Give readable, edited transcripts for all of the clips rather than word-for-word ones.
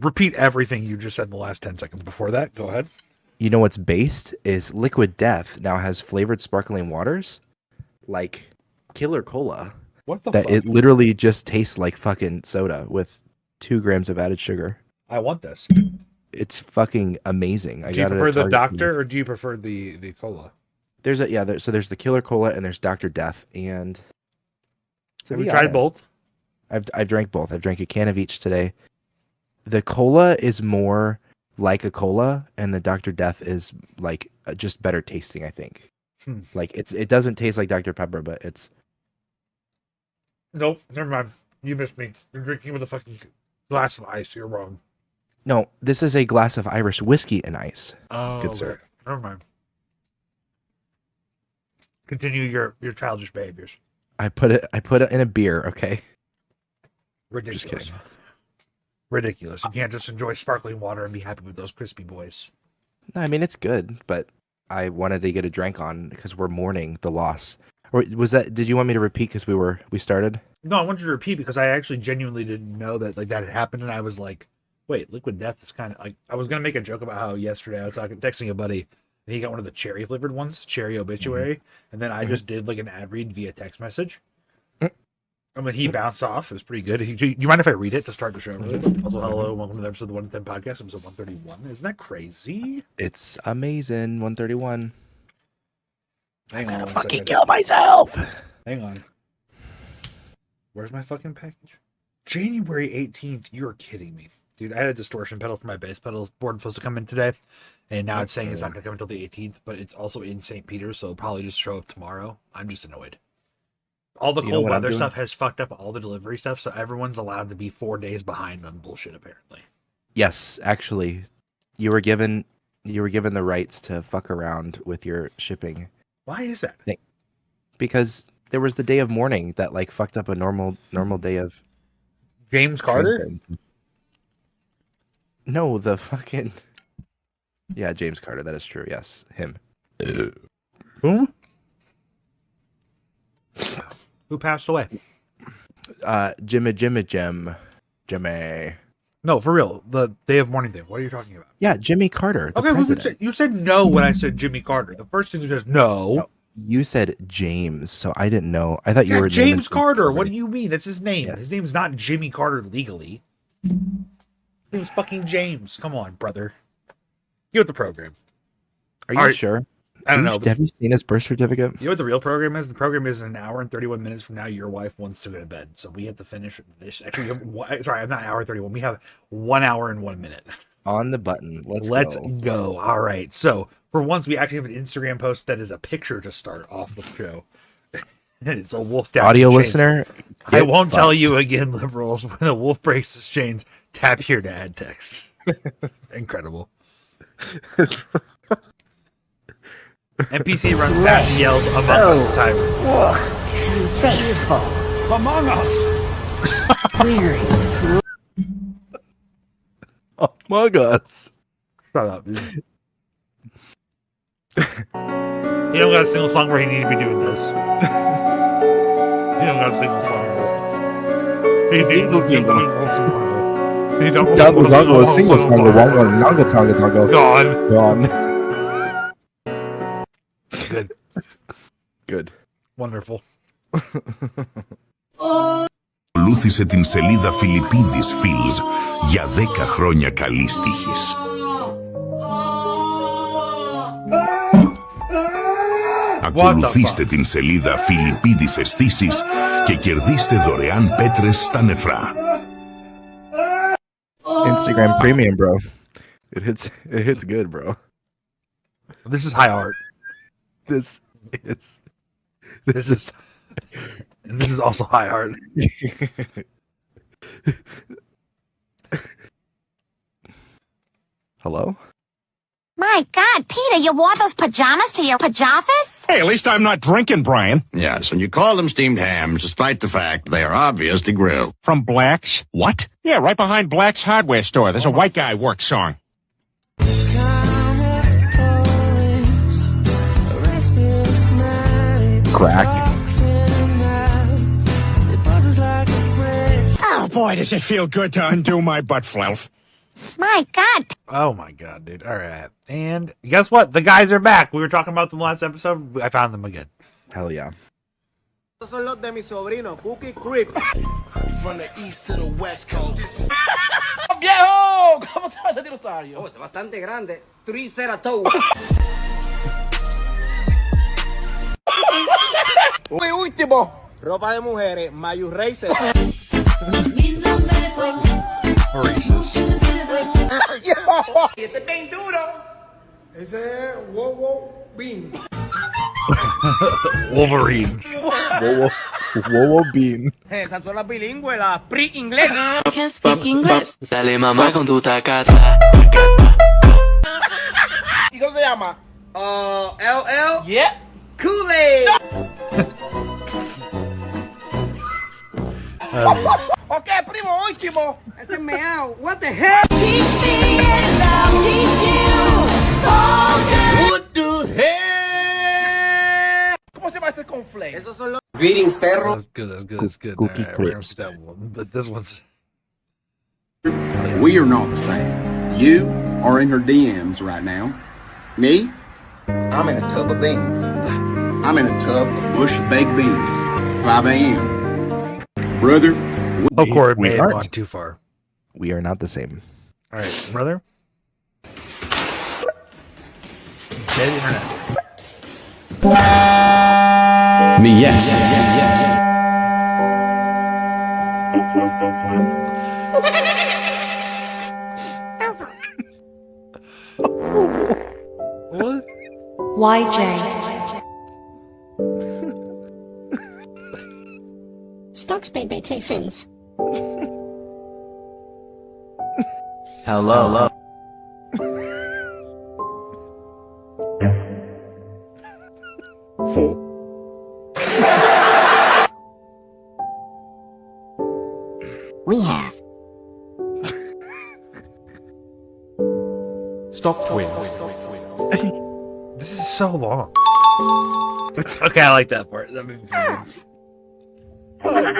repeat everything you just said in the last 10 seconds before that. Go ahead. You know what's based is Liquid Death now has flavored sparkling waters like Killer Cola. What the that fuck? It literally just tastes like fucking soda with 2 grams of added sugar. I want this. It's fucking amazing. Do you prefer the Doctor or do you prefer the cola? There's the Killer Cola and there's Dr. Death, and have you tried both? I've drank both. I've drank a can of each today. The cola is more like a cola, and the Dr. Death is like just better tasting, I think. Like it doesn't taste like Dr. Pepper, but it's nope, never mind. You missed me. You're drinking with a fucking glass of ice. You're wrong. No, this is a glass of Irish whiskey and ice. Oh, good sir. Never mind. Continue your childish behaviors. I put it in a beer, okay? Ridiculous. Just kidding. Ridiculous. You can't just enjoy sparkling water and be happy with those crispy boys. No, I mean it's good, but I wanted to get a drink on because we're mourning the loss. Or was that? Did you want me to repeat because we started? No, I wanted you to repeat because I actually genuinely didn't know that like that had happened, and I was like, wait, Liquid Death is kind of like, I was gonna make a joke about how yesterday I was texting a buddy. And he got one of the cherry flavored ones, Cherry Obituary, and then I just did like an ad read via text message. And when he bounced off, it was pretty good. You mind if I read it to start the show? Also, hello, welcome to the episode of the 1 to 10 podcast, episode 131. Isn't that crazy? It's amazing. 131. I'm gonna fucking kill myself. Hang on. Where's my fucking package? January 18th. You're kidding me. Dude, I had a distortion pedal for my bass pedals board supposed to come in today, and now it's saying it's not going to come until the 18th, but it's also in St. Peter's, so it'll probably just show up tomorrow. I'm just annoyed. All the cold weather stuff has fucked up all the delivery stuff, so everyone's allowed to be 4 days behind on bullshit, apparently. Yes, actually, you were given the rights to fuck around with your shipping. Why is that? Because there was the day of mourning that like fucked up a normal day of James Carter? No, the fucking James Carter. That is true. Yes, him. Who? Who passed away? Jimmy. No, for real. The day of mourning thing. What are you talking about? Yeah, Jimmy Carter. The okay, president. You said no when I said Jimmy Carter. The first thing you said no. You said James, so I didn't know. I thought you were James Carter. What do you mean? That's his name. Yes. His name is not Jimmy Carter legally. It was fucking James. Come on, brother. Get with the program. Are you sure? I don't know. Have you seen his birth certificate? You know what the real program is? The program is an hour and 31 minutes from now. Your wife wants to go to bed, so we have to finish this. Actually, sorry, I'm not an hour and 31. We have 1 hour and 1 minute. On the button. Let's go. All right. So for once, we actually have an Instagram post that is a picture to start off the show. And it's a wolf down audio listener. I won't tell you again, liberals. When a wolf breaks his chains, tap here to add text. Incredible. NPC runs past and yells, "Among Us is hybrid." Faithful. Among Us. Among Us. Shut up, dude. You don't got a single song where he needs to be doing this. You don't got a single song. You don't got a single song. Gone. Good. Wonderful. Ακολούθησε την σελίδα Φιλιππίδης Φιλς για 10 χρόνια καλής τύχης. Ακολουθήστε την σελίδα Φιλιππίδης Αισθήσεις και κερδίστε δωρεάν πέτρες στα νεφρά. Instagram Premium, bro. It hits good, bro. This is high art. This is also high art. Hello? My God, Peter, you wore those pajamas to your pajamas? Hey, at least I'm not drinking, Brian. Yes, and you call them steamed hams, despite the fact they are obviously grilled. From Black's? What? Yeah, right behind Black's hardware store. There's a White Guy Work song. Crack. Oh, boy, does it feel good to undo my butt fluff. My God. Oh my god, dude. All right. And guess what? The guys are back. We were talking about them last episode. I found them again. Hell yeah. Estos son los de mi sobrino, Cookie Crips. From the east to the west coast. ¡Viejo! ¿Cómo se llama ese dinosaurio? Oh, es bastante grande. Triceratops. Uy, último. Ropa de mujeres, Mayu Racer. Maurice's. Y este es bien duro. Ese es Wow Bean. Wolverine. Wowo bean. Esas son las bilingües, las pre-inglés. Can't speak English. Dale mamá con tu tacata. ¿Y cómo se llama? LL? Yeah. Kool-Aid. Ok, primo, último. Ese es meao. What the hell? What the hell? ¿Cómo se llama ese conflate? Esos son los... Greetings, perro. That's good. That's good. That's good. Cookie All right, we're gonna Crips. skip that one. But this one's. We are not the same. You are in her DMs right now. Me, I'm in a tub of beans. I'm in a tub of bush baked beans. 5 a.m. Brother, Oh, Corey we may have aren't. gone too far. We are not the same. All right, brother. Dead internet. Me, yes. What? YJ. Stokes made me take things. Hello. We have. Stop twins. This is so long. Okay, I like that part. That made me feel good.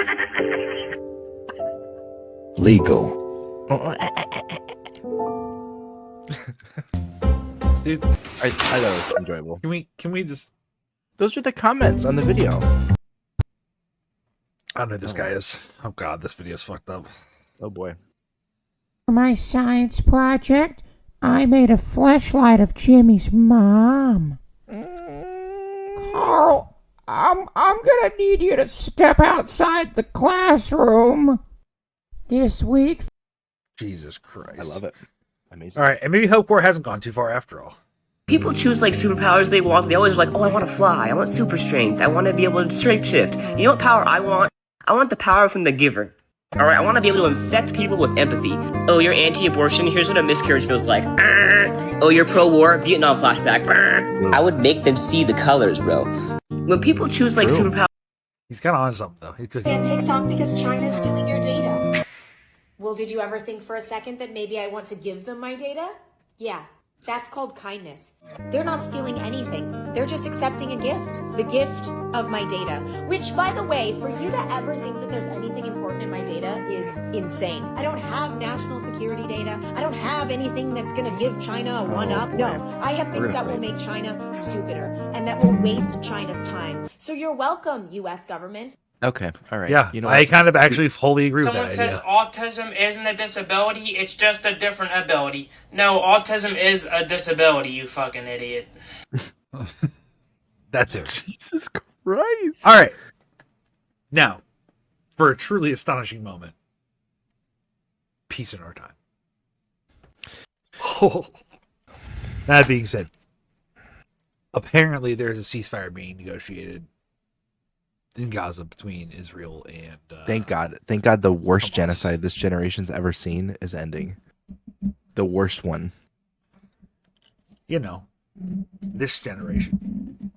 Legal. Dude, I thought it was enjoyable. can we just? Those are the comments on the video. I don't know who this guy is. Oh god, this video is fucked up. Oh boy. For my science project, I made a fleshlight of Jimmy's mom. Carl, I'm gonna need you to step outside the classroom this week. Jesus Christ. I love it. Amazing. All right, and maybe Hope War hasn't gone too far after all. People choose like superpowers they want. They always like, oh, I want to fly. I want super strength. I want to be able to shapeshift. You know what power I want? I want the power from the giver. All right, I want to be able to infect people with empathy. Oh, you're anti-abortion. Here's what a miscarriage feels like. Oh, you're pro-war. Vietnam flashback. I would make them see the colors, bro. When people choose like superpowers, He's kind of on something though. He took. TikTok because China's stealing your data. Well, did you ever think for a second that maybe I want to give them my data? Yeah, that's called kindness. They're not stealing anything. They're just accepting a gift. The gift of my data. Which, by the way, for you to ever think that there's anything important in my data is insane. I don't have national security data. I don't have anything that's going to give China a one-up. No, I have things that will make China stupider and that will waste China's time. So you're welcome, U.S. government. Okay. All right. Yeah, You know I what? kind of actually fully agree Someone with that says idea. autism isn't a disability, it's just a different ability. No, autism is a disability, you fucking idiot. That's it. Jesus Christ. All right. Now, for a truly astonishing moment, peace in our time. That being said, apparently there's a ceasefire being negotiated in Gaza between Israel and Thank God. Thank God the worst genocide this generation's ever seen is ending. The worst one. you know, this generation.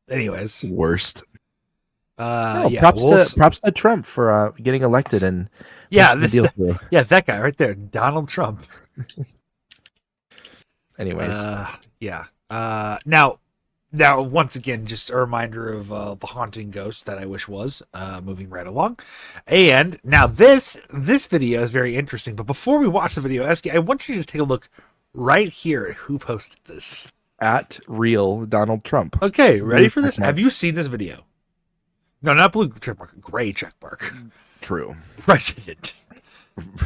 Anyways, worst. Yeah, props to Trump for getting elected and yeah, the deal through. Yeah, that guy right there, Donald Trump. Anyways, yeah. Now, Now, once again, just a reminder of the haunting ghost that I wish was moving right along. And now this video is very interesting. But before we watch the video, Eski, I want you to just take a look right here at who posted this. At real Donald Trump. Okay, ready for this? Have you seen this video? No, not blue check mark, gray check mark. True. President.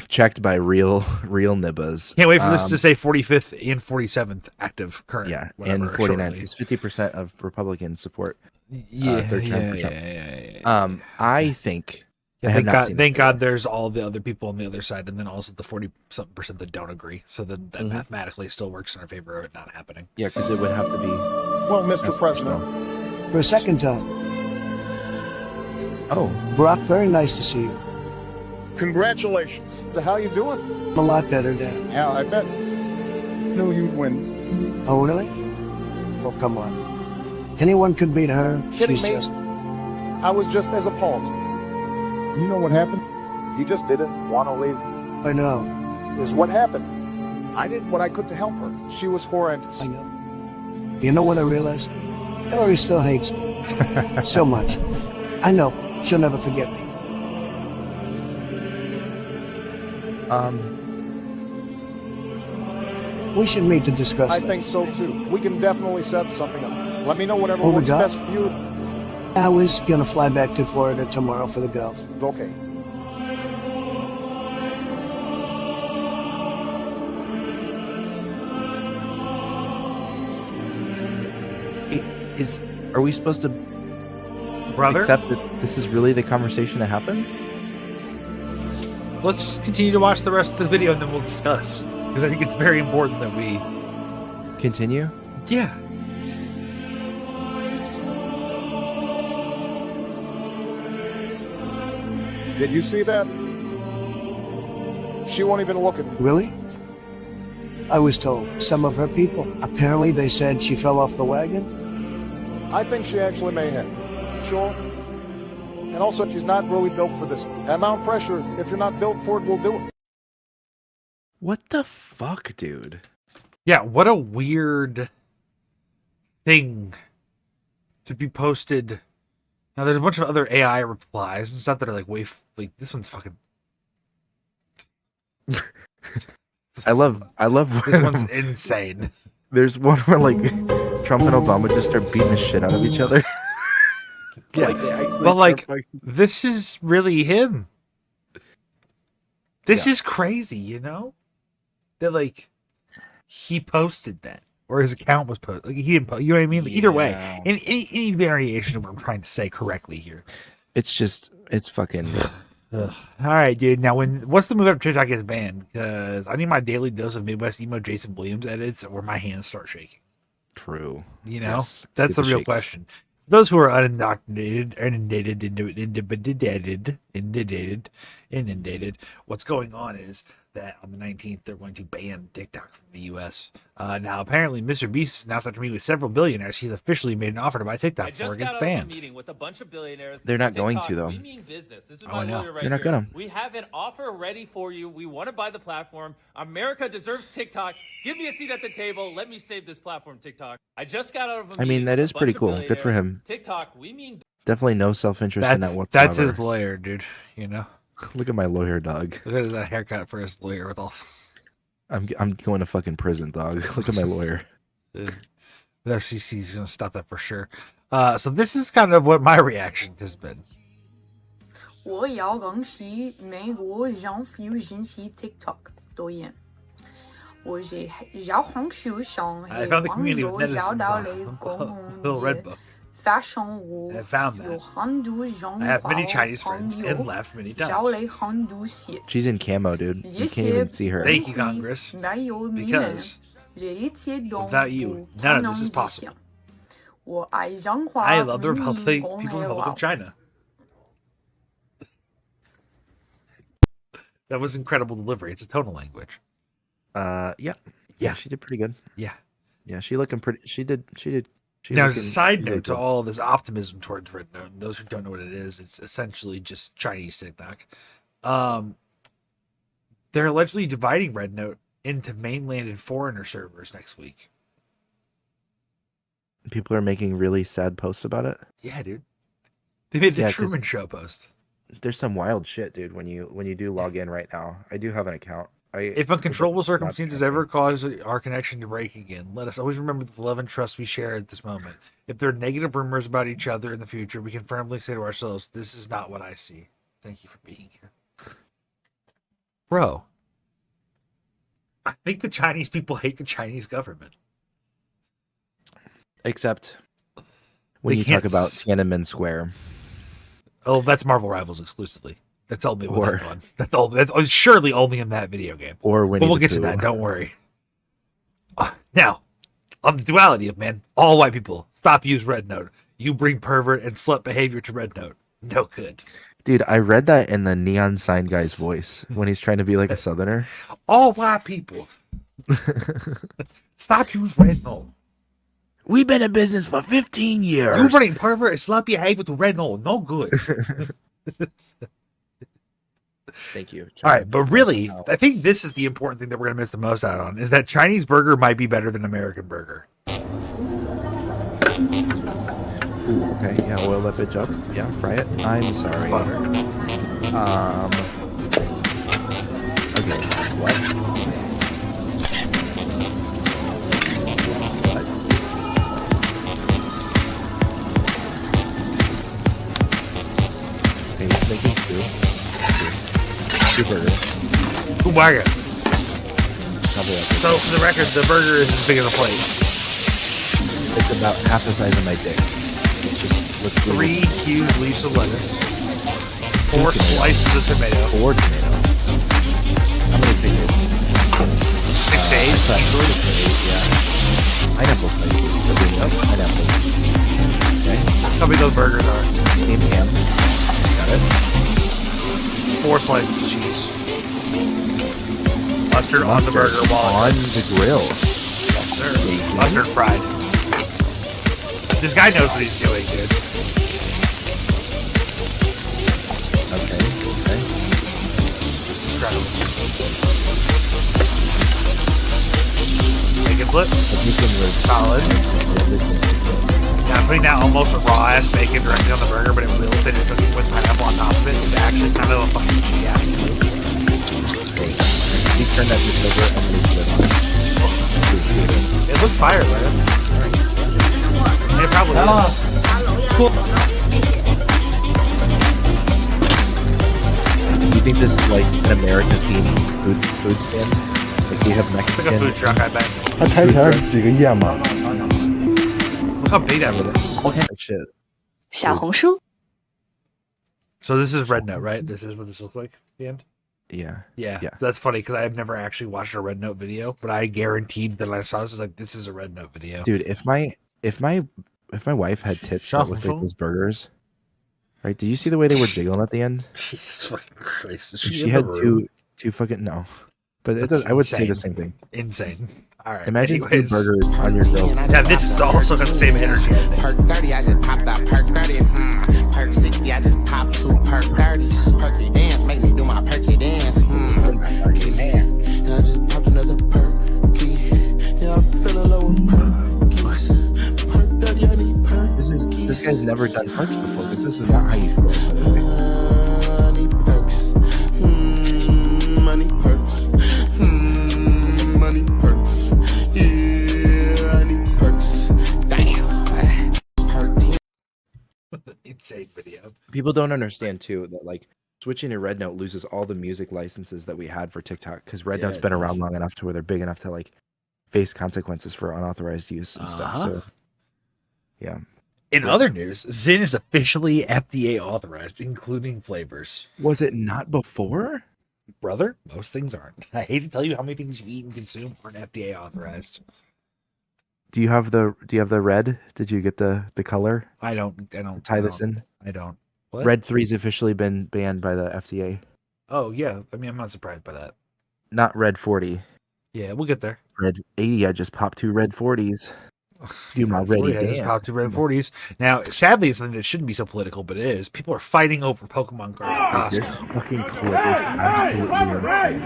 Checked by real nibbas. Can't wait for this to say 45th and 47th active current. Yeah, whatever, and 49th because 50% of Republicans support third term for Trump. I think. Thank God there's all the other people on the other side, and then also the 40% that don't agree. So then that mathematically still works in our favor of it not happening. Yeah, because it would have to be. Well, Mr. President. For a second time. Oh. Brock, very nice to see you. Congratulations. How you doing? I'm a lot better, Dad. Yeah, I bet. Knew you'd win. Oh, really? Well, come on. Anyone could beat her. Kidding She's me? just... I was just as appalled. You know what happened? He just didn't want to leave. I know. This is what happened. I did what I could to help her. She was horrendous. I know. You know what I realized? Hillary still hates me. So much. I know. She'll never forget me. We should meet to discuss I that. think so too. We can definitely set something up. Let me know whatever Oh, we works got- best for you. I was gonna fly back to Florida tomorrow for the golf. Okay. Are we supposed to accept that this is really the conversation that happened? Let's just continue to watch the rest of the video and then we'll discuss. Because I think it's very important that we continue. Yeah. Did you see that? She won't even look at me. Really? I was told some of her people. Apparently they said she fell off the wagon. I think she actually may have. Sure. And also, she's not really built for this. Amount pressure, if you're not built for it, will do it. What the fuck, dude? Yeah, what a weird thing to be posted. Now, there's a bunch of other AI replies and stuff that are like, like this one's fucking. I love. This one's insane. There's one where like Trump and Obama just start beating the shit out of each other. Yeah, but like this is really him. This is crazy, you know. That like he posted that, or his account was posted. Like he didn't post. You know what I mean? Like, either way, any variation of what I'm trying to say correctly here. It's fucking. Ugh. All right, dude. Now, what's the move after TikTok gets banned? Because I need my daily dose of Midwest emo Jason Williams edits, or my hands start shaking. True. You know, Yes, that's the get real shakes. question. Those who are inundated, what's going on is that on the 19th they're going to ban TikTok from the U.S. Now, apparently, Mr. Beast announced after meeting with several billionaires, he's officially made an offer to buy TikTok before it gets banned. They're not going to, though. We mean business. This is Oh, my I know. lawyer right They're not here. gonna. We have an offer ready for you. We want to buy the platform. America deserves TikTok. Give me a seat at the table. Let me save this platform, TikTok. I just got out of a I mean, that is pretty cool. Good for him. TikTok, we mean Definitely no self-interest in that whatsoever. That's his lawyer, dude. You know. Look at my lawyer, dog. Look at that haircut for his lawyer with all. I'm going to fucking prison, dog. Look at my lawyer. The FCC's gonna stop that for sure. So this is kind of what my reaction has been. 我要恭喜美国政府引起 TikTok 导演。我是要享受上 I found the 网 community 络 of 找 netizens 到 on 了 a little red book. 发生我 I found that. 有很多人 I have many 和 Chinese friends 朋友 and left many 找了 times. 很多血。 She's in camo, dude. You can't even see her. Thank you, Congress. Because without you, none of this is possible. I love the People Republic of China. That was incredible delivery. It's a tonal language. Yeah, she did pretty good. Yeah. Yeah, she looking pretty. She did. Now, as a side note to all this optimism towards REDnote, and those who don't know what it is, it's essentially just Chinese TikTok. They're allegedly dividing REDnote into mainland and foreigner servers next week. People are making really sad posts about it. Yeah, dude. They made the Yeah, 'cause Truman Show post. There's some wild shit, dude. When you do log in right now, I do have an account. If uncontrollable circumstances ever cause our connection to break again, let us always remember the love and trust we share at this moment. If there are negative rumors about each other in the future, we can firmly say to ourselves, this is not what I see. Thank you for being here. Bro, I think the Chinese people hate the Chinese government. Except when They you talk can't about Tiananmen Square. Oh, that's Marvel Rivals exclusively. That's only Or- one. That's all. That's surely only in that video game. Or But Winnie we'll the get to Pooh. that. Don't worry. Now, on the duality of man, all white people stop use REDnote. You bring pervert and slut behavior to REDnote. No good. Dude, I read that in the neon sign guy's voice when he's trying to be like a southerner. All white people stop use REDnote. We've been in business for 15 years. You bring pervert and slut behavior to REDnote. No good. Thank you. All right, but really, I think this is the important thing that we're going to miss the most out on, is that Chinese burger might be better than American burger. Ooh, okay, yeah, oil that bitch up. Yeah, fry it. I'm sorry. Butter. Okay, what? Okay, he's making two. Two burgers. Burger. Probably like So, for the record, the burger is as big as a plate. it's about half the size of my dick. It's just looks 3 cubed leaves of lettuce. 4 slices of tomato. 4 tomatoes. How many fingers? 6 to 8 easily. 6 to 8, yeah. Pineapple slices. Yep, pineapple. Okay. How big those burgers are? Steamed ham. Got it. 4 slices of cheese. Mustard on the burger while on the grill. Yes, sir. Mustard fried. This guy knows what he's doing, dude. Okay, okay. Incredible. Bacon flip. Bacon was solid. Now, putting that almost raw ass bacon directly on the burger, but it will finish cooking with pineapple on top of it. It's actually kind of a fucking cheesy ass move. He turned that just over and then he put it on. Please see it. It looks fire, right? It probably is. Do you think this is like an American themed food stand? Like we have It's Mexican. like a food truck, I bet. 它抬起来几个页嘛？ Look how big that is. All kind of shit. 小红书 So this is REDnote, right? This is what this looks like at the end? Yeah. Yeah. Yeah. So that's funny because I have never actually watched a REDnote video, but I guaranteed that I saw this, like, this is a REDnote video. Dude, if my wife had tits that looked like those burgers, right? Did you see the way they were jiggling at the end? Jesus fucking Christ. Is She in had the room? two fucking no. But it That's does, I would say the insane. same thing. Insane. All right. Imagine anyways. 2 burgers on your grill. Yeah, this is also got the same energy, I think. Perk 30, I just popped out perk 30. Perk 60, I just popped 2 perk 30s. Perky dance, make me do my perky dance. Perky dance. I just popped another perky. Yeah, I'm feeling low with perkies. Perk 30, I need perkies. This guy's never done perks before because this is not how you feel. I need perks. I need perks. I need perks. Yeah, I need perks. Damn. Insane video. People don't understand too that like switching to REDnote loses all the music licenses that we had for TikTok because REDnote's been around long enough to where they're big enough to like face consequences for unauthorized use and stuff. So yeah. In other news, Zyn is officially FDA authorized, including flavors. Was it not before? Brother, most things aren't. I hate to tell you how many things you eat and consume aren't FDA authorized. Do you have the red? Did you get the color? I don't tie this in. I don't. What? Red 3's officially been banned by the FDA. Oh yeah, I mean I'm not surprised by that. Not Red 40. Yeah, we'll get there. Red 80. I just popped 2 Red 40s. Do my ready dance. dance. Popped 2 Red 40s. Now, sadly, it's something that shouldn't be so political, but it is. People are fighting over Pokemon cards. This fucking clip is absolutely insane.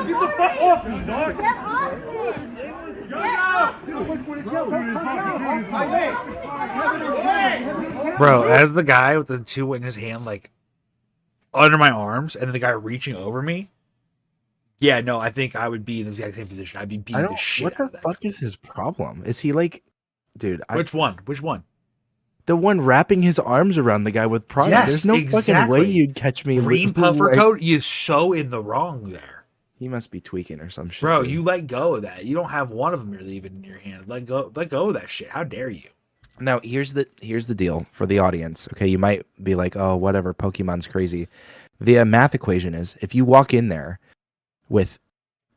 the fuck off me, dog! Get off me! Bro, as the guy with the two in his hand, like under my arms, and then the guy reaching over me. Yeah, no, I think I would be in the exact same position. I'd be beating the shit out of that. What the fuck is his problem? Is he like, dude? Which one? Which one? The one wrapping his arms around the guy with pride. Yes, There's no fucking way you'd catch me. Green puffer coat. You're so in the wrong there. He must be tweaking or some shit. Bro, dude. you let go of that. You don't have one of them you're leaving in your hand. Let go of that shit. How dare you? Now here's the deal for the audience. Okay, you might be like, oh, whatever, Pokemon's crazy. The math equation is if you walk in there with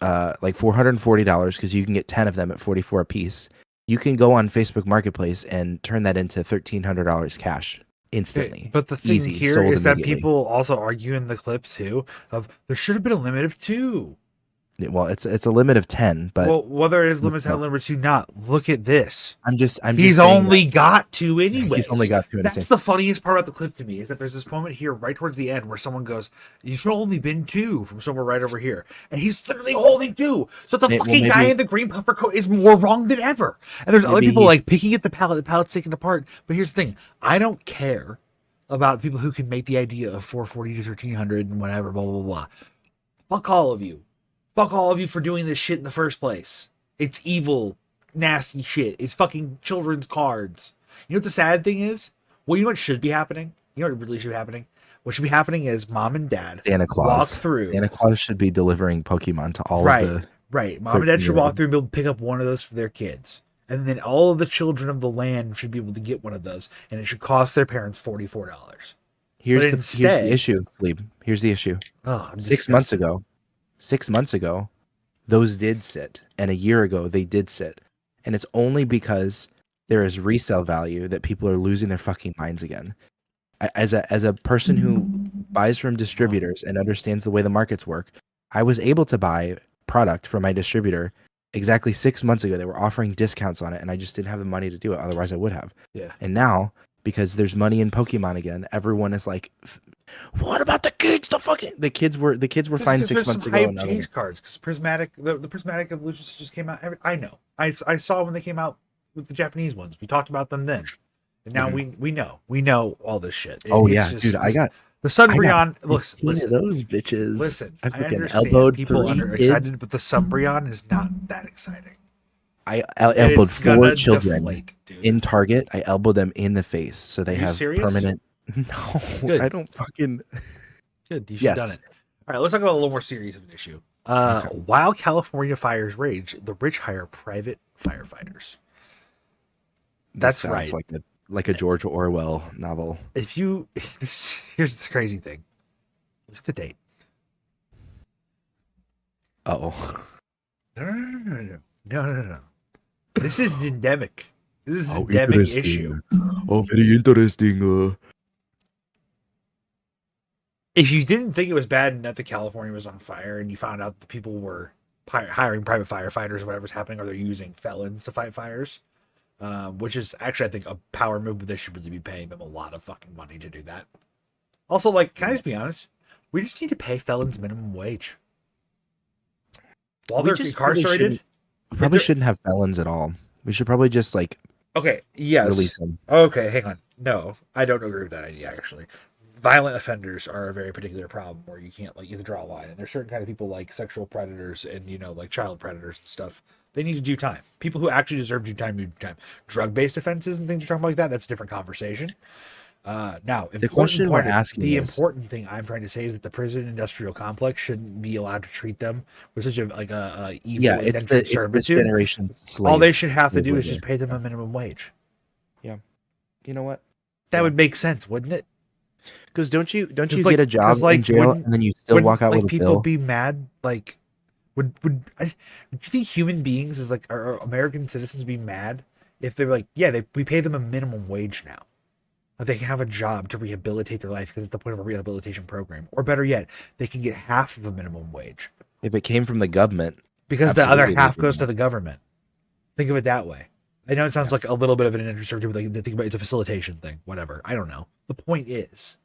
like $440 because you can get 10 of them at $44 a piece, you can go on Facebook Marketplace and turn that into $1,300 cash instantly. Okay, but the thing here is that people also argue in the clip too of there should have been a limit of 2. Well, it's a limit of 10, but well, whether it is limit 10 or limit 2, not look at this. He's only got 2 anyway. He's only got 2. That's the funniest part about the clip to me is that there's this moment here right towards the end where someone goes, "You should have only been 2" from somewhere right over here, and he's literally holding 2. So the fucking guy in the green puffer coat is more wrong than ever. And there's other people like picking at the pallet's taken apart. But here's the thing: I don't care about people who can make the idea of 440 to 1300 and whatever, blah blah blah. Fuck all of you. Fuck all of you for doing this shit in the first place. It's evil, nasty shit. It's fucking children's cards. You know what the sad thing is? Well, you know what should be happening? You know what really should be happening? What should be happening is mom and dad Santa Claus walk through. Santa Claus should be delivering Pokemon to all of the... Right. Mom and dad should walk through and be able to pick up one of those for their kids. And then all of the children of the land should be able to get one of those. And it should cost their parents $44. Here's the issue, Lieb. Here's the issue. Oh, 6 months ago, those did sit, and a year ago they did sit, and it's only because there is resale value that people are losing their fucking minds again. As a person who buys from distributors and understands the way the markets work, I was able to buy product from my distributor exactly 6 months ago. They were offering discounts on it, and I just didn't have the money to do it. Otherwise, I would have. Yeah. And now, because there's money in Pokemon again, everyone is like, "What about the kids? The kids were fine 6 months ago." Some hype change cards because prismatic, the prismatic evolutions just came out. I know. I saw when they came out with the Japanese ones. We talked about them then, and now we know all this shit. Dude, I got the Sunbreon. Listen, those bitches. Listen, I understand elbowed people are excited, but the Sunbreon is not that exciting. I elbowed 4 children in Target. I elbowed them in the face, so they have permanent. No, Good. I don't fucking. Good, you should have done it. All right, let's talk about a little more serious of an issue. While California fires rage, the rich hire private firefighters. That's right. Like a George Orwell novel. Here's the crazy thing. Look at the date. Oh. No. This is endemic. This is an endemic issue. Oh, very interesting. If you didn't think it was bad enough that California was on fire and you found out that people were hiring private firefighters or whatever's happening, or they're using felons to fight fires, which is actually, I think, a power move, but they should really be paying them a lot of fucking money to do that. Also, can I just be honest? We just need to pay felons minimum wage. While they're incarcerated, we probably shouldn't have felons at all. We should probably just release them. Okay, hang on. No, I don't agree with that idea, actually. Violent offenders are a very particular problem where you can't, you have to draw a line. And there's certain kind of people like sexual predators and, child predators and stuff. They need to do time. People who actually deserve to do time, do time. Drug-based offenses and things you're talking about like that, that's a different conversation. Now, the question we're asking important thing I'm trying to say is that the prison industrial complex shouldn't be allowed to treat them with such a evil indentured servitude. All they should have to do is just pay them a minimum wage. Yeah, you know what? That would make sense, wouldn't it? Because don't you get a job in jail and then you still walk out with a bill? People be mad? Would you think human beings are American citizens be mad if they're we pay them a minimum wage now? They can have a job to rehabilitate their life because it's the point of a rehabilitation program. Or better yet, they can get half of a minimum wage. If it came from the government. Because the other half goes to the government. Think of it that way. I know it sounds like a little bit of an interest, but they think about it's a facilitation thing. Whatever. I don't know. The point is,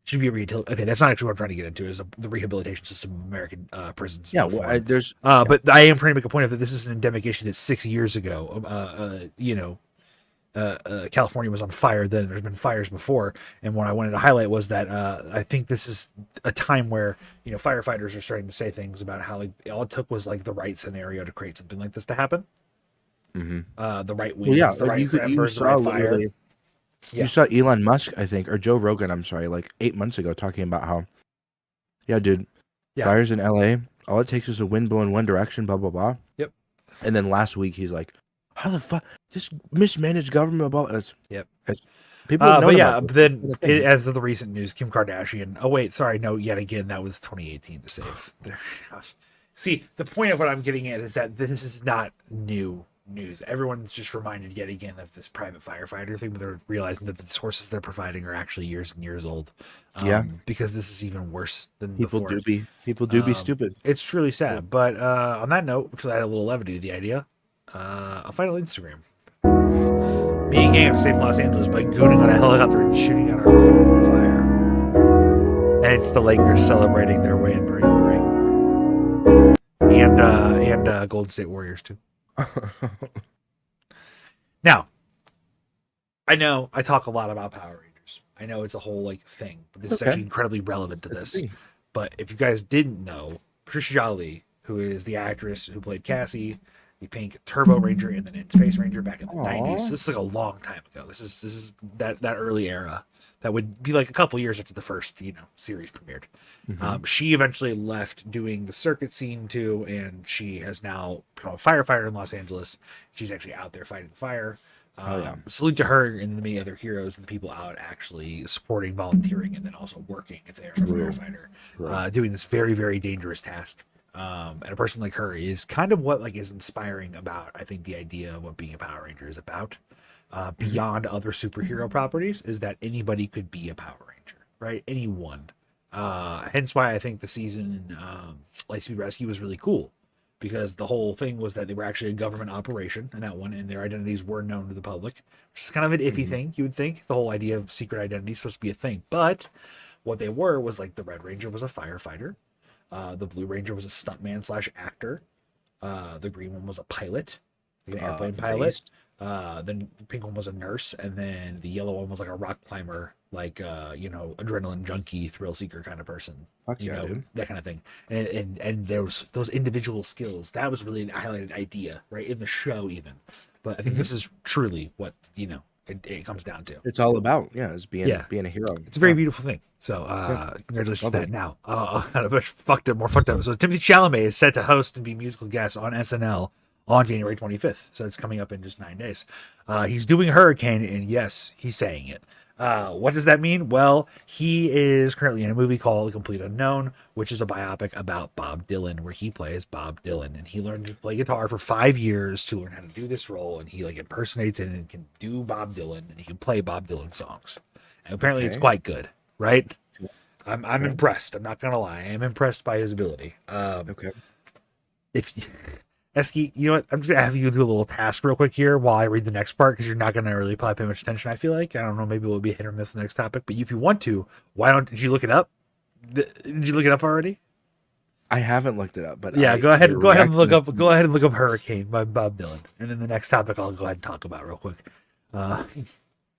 Should be okay. That's not actually what I'm trying to get into. Is the rehabilitation system of American prisons. Yeah, but I am trying to make a point of that. This is an endemic issue that 6 years ago, California was on fire then. There's been fires before, and what I wanted to highlight was that I think this is a time where firefighters are starting to say things about how like all it took was like the right scenario to create something like this to happen. Mm-hmm. The right winds, the right embers, the right fire. You saw Elon Musk, I think, or Joe Rogan, I'm sorry, like 8 months ago, talking about how, fires in LA, all it takes is a wind blowing one direction, blah, blah, blah. Yep. And then last week, he's like, how the fuck, just mismanaged government, blah, blah. Yep. People but then as of the recent news, Kim Kardashian, yet again, that was 2018 to save. See, the point of what I'm getting at is that this is not new news. Everyone's just reminded yet again of this private firefighter thing, but they're realizing that the sources they're providing are actually years and years old. Because this is even worse than before. People do be stupid. It's truly sad. But on that note, which add a little levity to the idea, a final Instagram. Me and gang have saved Los Angeles by gooning on a helicopter and shooting at our building on fire. And it's the Lakers celebrating their way in during the ring. And Golden State Warriors too. Now, I know I talk a lot about Power Rangers. I know it's a whole thing, but this is actually incredibly relevant to this. But if you guys didn't know, Patricia Jolie, who is the actress who played Cassie, the Pink Turbo Ranger, and then in Space Ranger back in the 90s. This is like a long time ago. This is that early era. That would be like a couple years after the first, series premiered. Mm-hmm. She eventually left doing the circuit scene too, and she has now become a firefighter in Los Angeles. She's actually out there fighting the fire. Salute to her and the many other heroes and the people out actually supporting, volunteering, and then also working if they're a firefighter, doing this very, very dangerous task. And a person like her is kind of what is inspiring about, I think, the idea of what being a Power Ranger is about. Beyond other superhero properties, is that anybody could be a Power Ranger, right? Anyone. Hence why I think the season Lightspeed Rescue was really cool, because the whole thing was that they were actually a government operation in that one, and their identities were known to the public, which is kind of an iffy thing. You would think the whole idea of secret identity is supposed to be a thing, but what they were was the Red Ranger was a firefighter, the Blue Ranger was a stuntman / actor, the Green one was a pilot, an airplane pilot. Then the pink one was a nurse, and then the yellow one was a rock climber, adrenaline junkie, thrill seeker kind of person. That kind of thing. And there was those individual skills. That was really an highlighted idea, right, in the show even. But I think this is truly what it comes down to. It's all about is being a hero. It's a very beautiful thing. So congratulations to that. Now, kind of more fucked up. So Timothy Chalamet is set to host and be musical guest on SNL on January 25th. So it's coming up in just 9 days. He's doing Hurricane, and yes, he's saying it. What does that mean? Well, he is currently in a movie called Complete Unknown, which is a biopic about Bob Dylan, where he plays Bob Dylan, and he learned to play guitar for 5 years to learn how to do this role, and he impersonates it and can do Bob Dylan, and he can play Bob Dylan songs. And apparently it's quite good, right? I'm impressed. I'm not gonna lie. I am impressed by his ability. Eski, you know what? I'm just going to have you do a little task real quick here while I read the next part, because you're not going to really probably pay much attention, I feel like. I don't know, maybe we'll be hit or miss the next topic, but if you want to, did you look it up? Did you look it up already? I haven't looked it up, but go ahead and look up Hurricane by Bob Dylan, and then the next topic I'll go ahead and talk about real quick.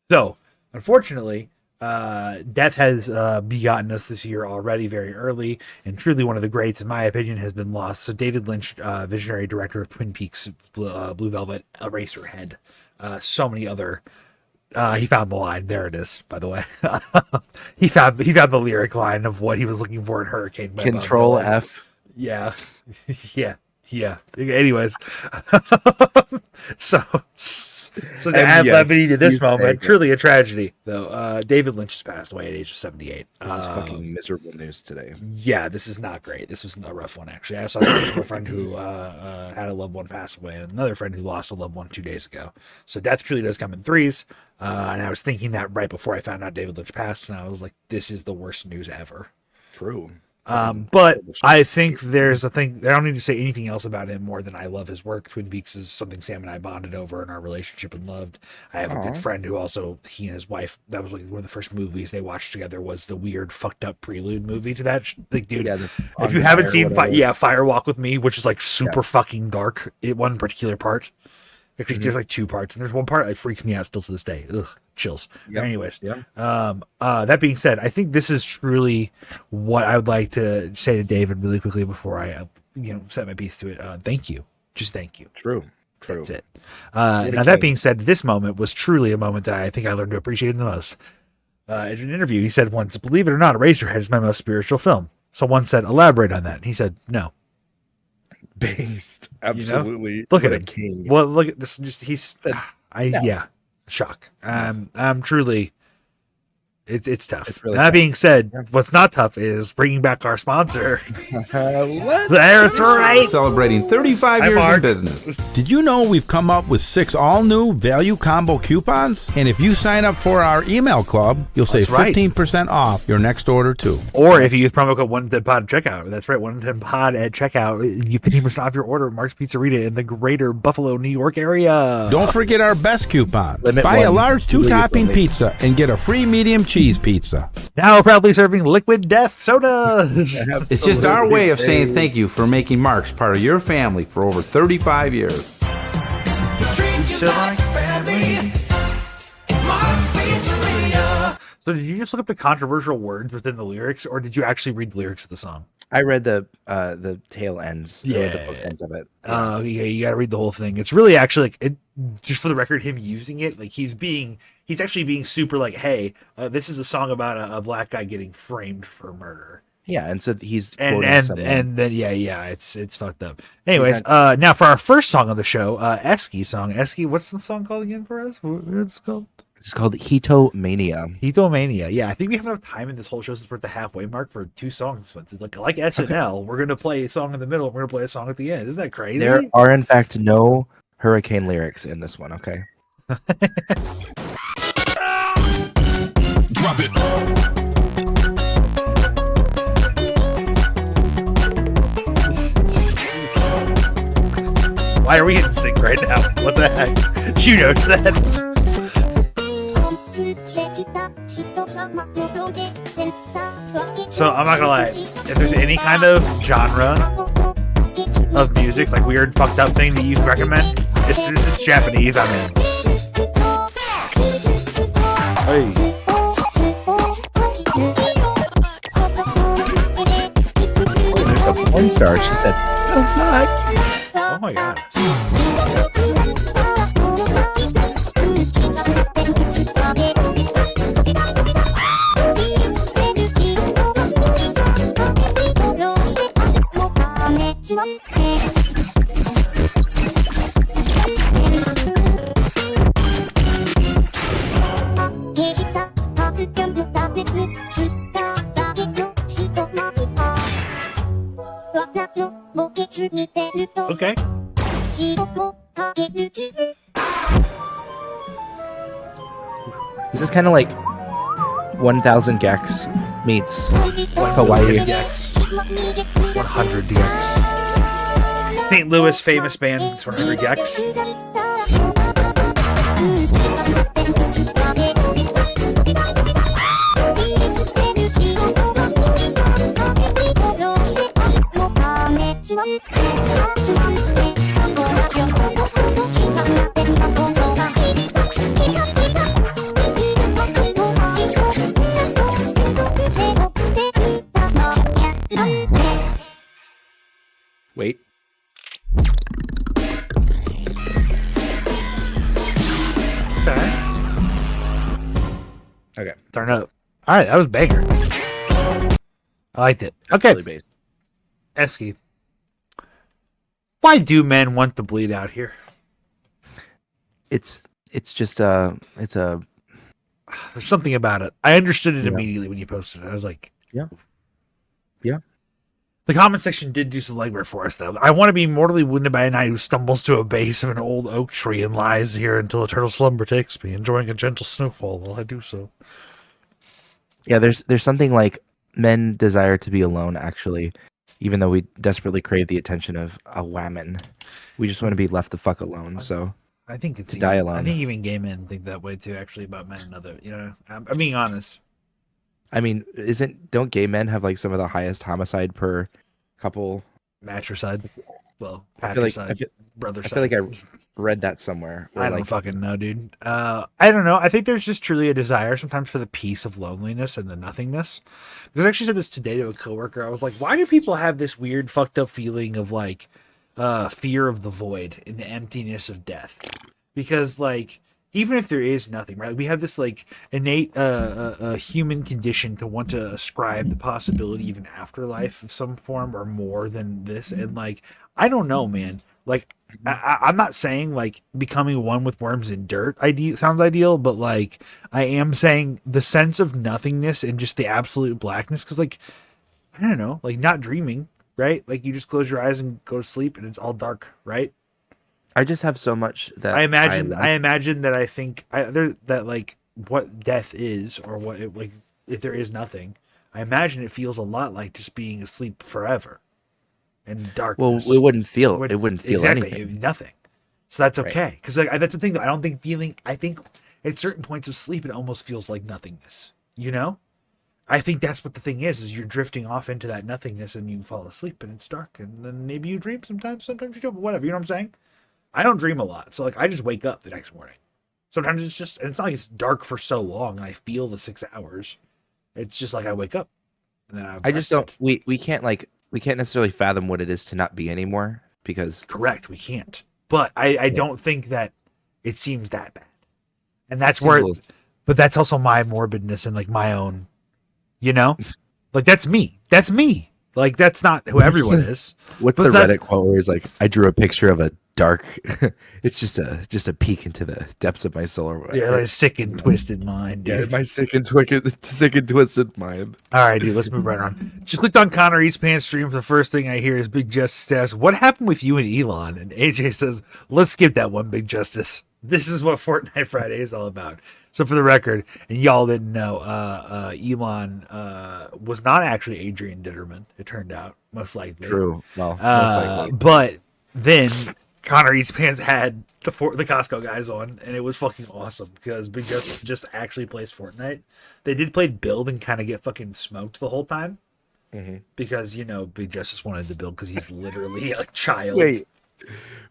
So, unfortunately, death has begotten us this year already very early, and truly one of the greats, in my opinion, has been lost. So David Lynch, visionary director of Twin Peaks, Blue Velvet, Eraserhead, so many other. He found the line. There it is. By the way, he found the lyric line of what he was looking for in Hurricane. Control F. Yeah. Anyways, so to add levity to this moment, truly a tragedy. Though David Lynch has passed away at age of 78. This is fucking miserable news today. Yeah, this is not great. This was a rough one, actually. I saw a friend who had a loved one pass away, and another friend who lost a loved one 2 days ago. So death truly does come in threes. And I was thinking that right before I found out David Lynch passed, and I was like, "This is the worst news ever." True. But I think there's a thing. I don't need to say anything else about him more than I love his work. Twin Peaks is something Sam and I bonded over in our relationship and loved. I have a good friend who also, he and his wife, that was like one of the first movies they watched together was the weird fucked up prelude movie to that. Like, dude, if you haven't seen Fire Walk with Me, which is like super fucking dark, one particular part. Actually, there's like two parts, and there's one part that freaks me out still to this day. Ugh, chills. Anyways, that being said, I think this is truly what I would like to say to David really quickly before I, set my piece to it. Thank you. Just thank you. True. That's it. Now, that being said, this moment was truly a moment that I think I learned to appreciate the most. In an interview, he said once, "Believe it or not, Eraserhead is my most spiritual film." Someone said, "Elaborate on that." And he said, "No." Based, absolutely. Look at him. King. Well, look at this. Just shock. I'm truly. It's tough. Really that being said, what's not tough is bringing back our sponsor. That's right. Celebrating 35 years in business. Did you know we've come up with 6 all-new value combo coupons? And if you sign up for our email club, you'll save 15% off your next order too. Or if you use promo code 110pod at checkout. That's right, 110pod at checkout. You 15% off your order at Mark's Pizzeria in the greater Buffalo, New York area. Don't forget our best coupon. Buy a large 2-topping pizza and get a free medium cheese pizza. Now proudly serving Liquid Death soda. It's just our way of saying thank you for making Mark's part of your family for over 35 years. So did you just look up the controversial words within the lyrics, or did you actually read the lyrics of the song? I read the tail ends, the book ends of it. You gotta read the whole thing. It's really actually like it. Just for the record, him using it, like he's actually being super like, hey, this is a song about a black guy getting framed for murder. Yeah, and so he's and then it's fucked up. Anyways, now for our first song of the show, Eski song. Eski, what's the song called again for us? What's it called? It's called Hitomania. Hitomania. Yeah, I think we have enough time in this whole show since we're at the halfway mark for 2 songs. It's like SNL, we're gonna play a song in the middle, and we're gonna play a song at the end. Isn't that crazy? There are in fact no hurricane lyrics in this one. Okay. Drop it. Why are we in sync right now? What the heck? She knows that. So I'm not gonna lie, if there's any kind of genre of music, like weird fucked up thing that you recommend, as soon as it's Japanese, I'm in. Hey. Oh, there's a porn star. She said, "Oh my god." Okay. This is kind of like 1000 Gex meets Hawaii. 100 Gex. St. Louis famous band 100 Gex. Wait. Okay. Turn up. All right, that was banger. I liked it. Okay. Really Eski. Why do men want to bleed out here? It's just there's something about it. I understood it immediately when you posted it. I was like, yeah. The comment section did do some legwork for us, though. I want to be mortally wounded by a knight who stumbles to a base of an old oak tree and lies here until eternal slumber takes me, enjoying a gentle snowfall while I do so. Yeah, there's something like men desire to be alone, actually, even though we desperately crave the attention of a woman. We just want to be left the fuck alone. So I think it's to die alone. I think even gay men think that way too, actually, about men and other. You know, I'm being honest. I mean, don't gay men have like some of the highest homicide per couple? Matricide. Well, patricide. Brother. I feel like I read that somewhere. I don't fucking know, dude. I don't know. I think there's just truly a desire sometimes for the peace of loneliness and the nothingness. Because I actually said this today to a coworker. I was like, why do people have this weird, fucked up feeling of like fear of the void and the emptiness of death? Because like, even if there is nothing, right? We have this like innate human condition to want to ascribe the possibility of an afterlife of some form or more than this. And like, I don't know, man. Like, I'm not saying like becoming one with worms and dirt sounds ideal, but like I am saying the sense of nothingness and just the absolute blackness. Because like, I don't know, like not dreaming, right? Like you just close your eyes and go to sleep and it's all dark, right? I just have so much that I imagine that I think that like what death is, or what it, like if there is nothing, I imagine it feels a lot like just being asleep forever and darkness. Well, it wouldn't feel exactly, anything, nothing. So that's okay, because like that's the thing that I don't think feeling. I think at certain points of sleep, it almost feels like nothingness. You know, I think that's what the thing is you're drifting off into that nothingness and you fall asleep and it's dark and then maybe you dream sometimes you don't, but whatever. You know what I'm saying? I don't dream a lot, so like I just wake up the next morning. Sometimes it's just, and it's not like it's dark for so long and I feel the 6 hours. It's just like I wake up and then I just don't. We can't necessarily fathom what it is to not be anymore, because correct, we can't. But I don't think that it seems that bad, and that's where. But that's also my morbidness and like my own, you know, like that's me. That's me. Like that's not who everyone is. What's the Reddit quote where he's like, "I drew a picture of a dark." It's just a peek into the depths of my soul. Or yeah, like a sick and twisted mind. Dude. Yeah, my sick and twisted mind. All right, dude. Let's move right on. Just clicked on Connor Eats Pants stream. The first thing I hear is Big Justice asks, "What happened with you and Elon?" And AJ says, "Let's skip that one, Big Justice. This is what Fortnite Friday is all about." So for the record, and y'all didn't know, Elon was not actually Adrian Ditterman. It turned out, most likely. True. Well, most likely. But then Connor Eats Pants had the Costco guys on, and it was fucking awesome because Big Justice just actually plays Fortnite. They did play build and kind of get fucking smoked the whole time because Big Justice wanted to build because he's literally a child.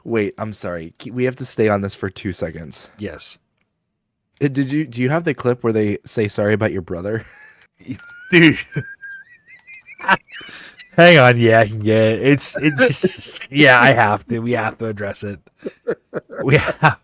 Wait, I'm sorry. We have to stay on this for 2 seconds. Yes. Do you have the clip where they say sorry about your brother? Dude. Hang on, it's just, I have to. We have to address it. We have.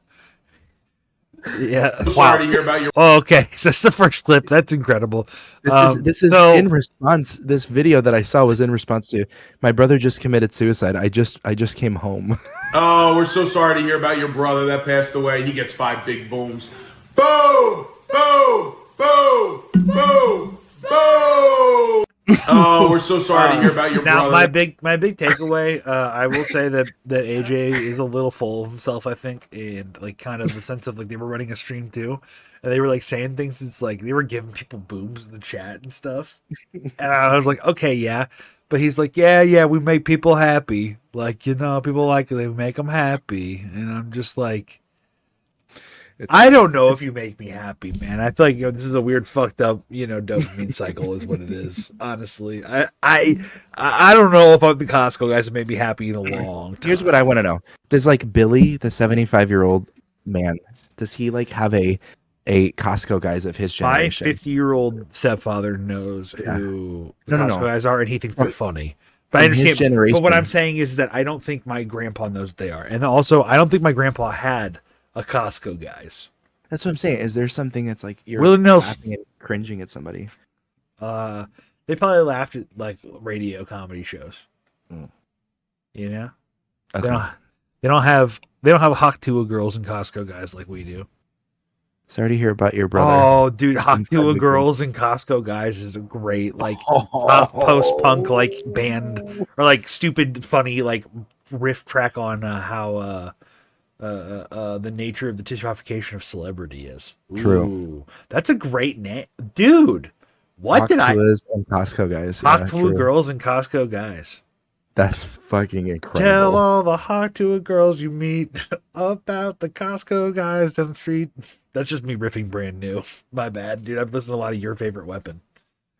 Yeah. Sorry to hear about your. Oh, okay. So that's the first clip. That's incredible. This is in response. This video that I saw was in response to my brother just committed suicide. I just came home. Oh, we're so sorry to hear about your brother that passed away. He gets 5 big booms. Boom! Boom! Boom! Boom! Boom! Oh, we're so sorry to hear about your brother. Now, my big takeaway, I will say that AJ is a little full of himself, I think, and like kind of the sense of like they were running a stream too, and they were like saying things. It's like they were giving people booms in the chat and stuff, and I was like, okay, yeah, but he's like, yeah, we make people happy, like people like it, they make them happy, and I'm just like. I don't know if you make me happy, man. I feel like this is a weird, fucked up, dopamine cycle is what it is. Honestly, I don't know if the Costco guys have made me happy in a long time. Here's what I want to know: does like Billy, the 75-year-old man, does he like have a Costco guys of his generation? My 50-year-old stepfather knows who the Costco guys are, and he thinks they're funny. But I understand. But what I'm saying is that I don't think my grandpa knows what they are, and also I don't think my grandpa had a Costco guys. That's what I'm saying. Is there something that's like you're laughing and cringing at somebody? They probably laughed at like radio comedy shows. Okay. They don't have Hawk girls and Costco guys like we do. Sorry to hear about your brother. Oh, dude, Hawk girls and Costco guys is a great like post punk like band or like stupid funny like riff track on how the nature of the tissue of celebrity is. True. Ooh, that's a great name, dude. What did I? And Costco guys. Hawk Tuah girls and Costco guys. That's fucking incredible. Tell all the Hawk Tuah girls you meet about the Costco guys down the street. That's just me riffing brand new. My bad, dude. I've listened to a lot of Your Favorite Weapon.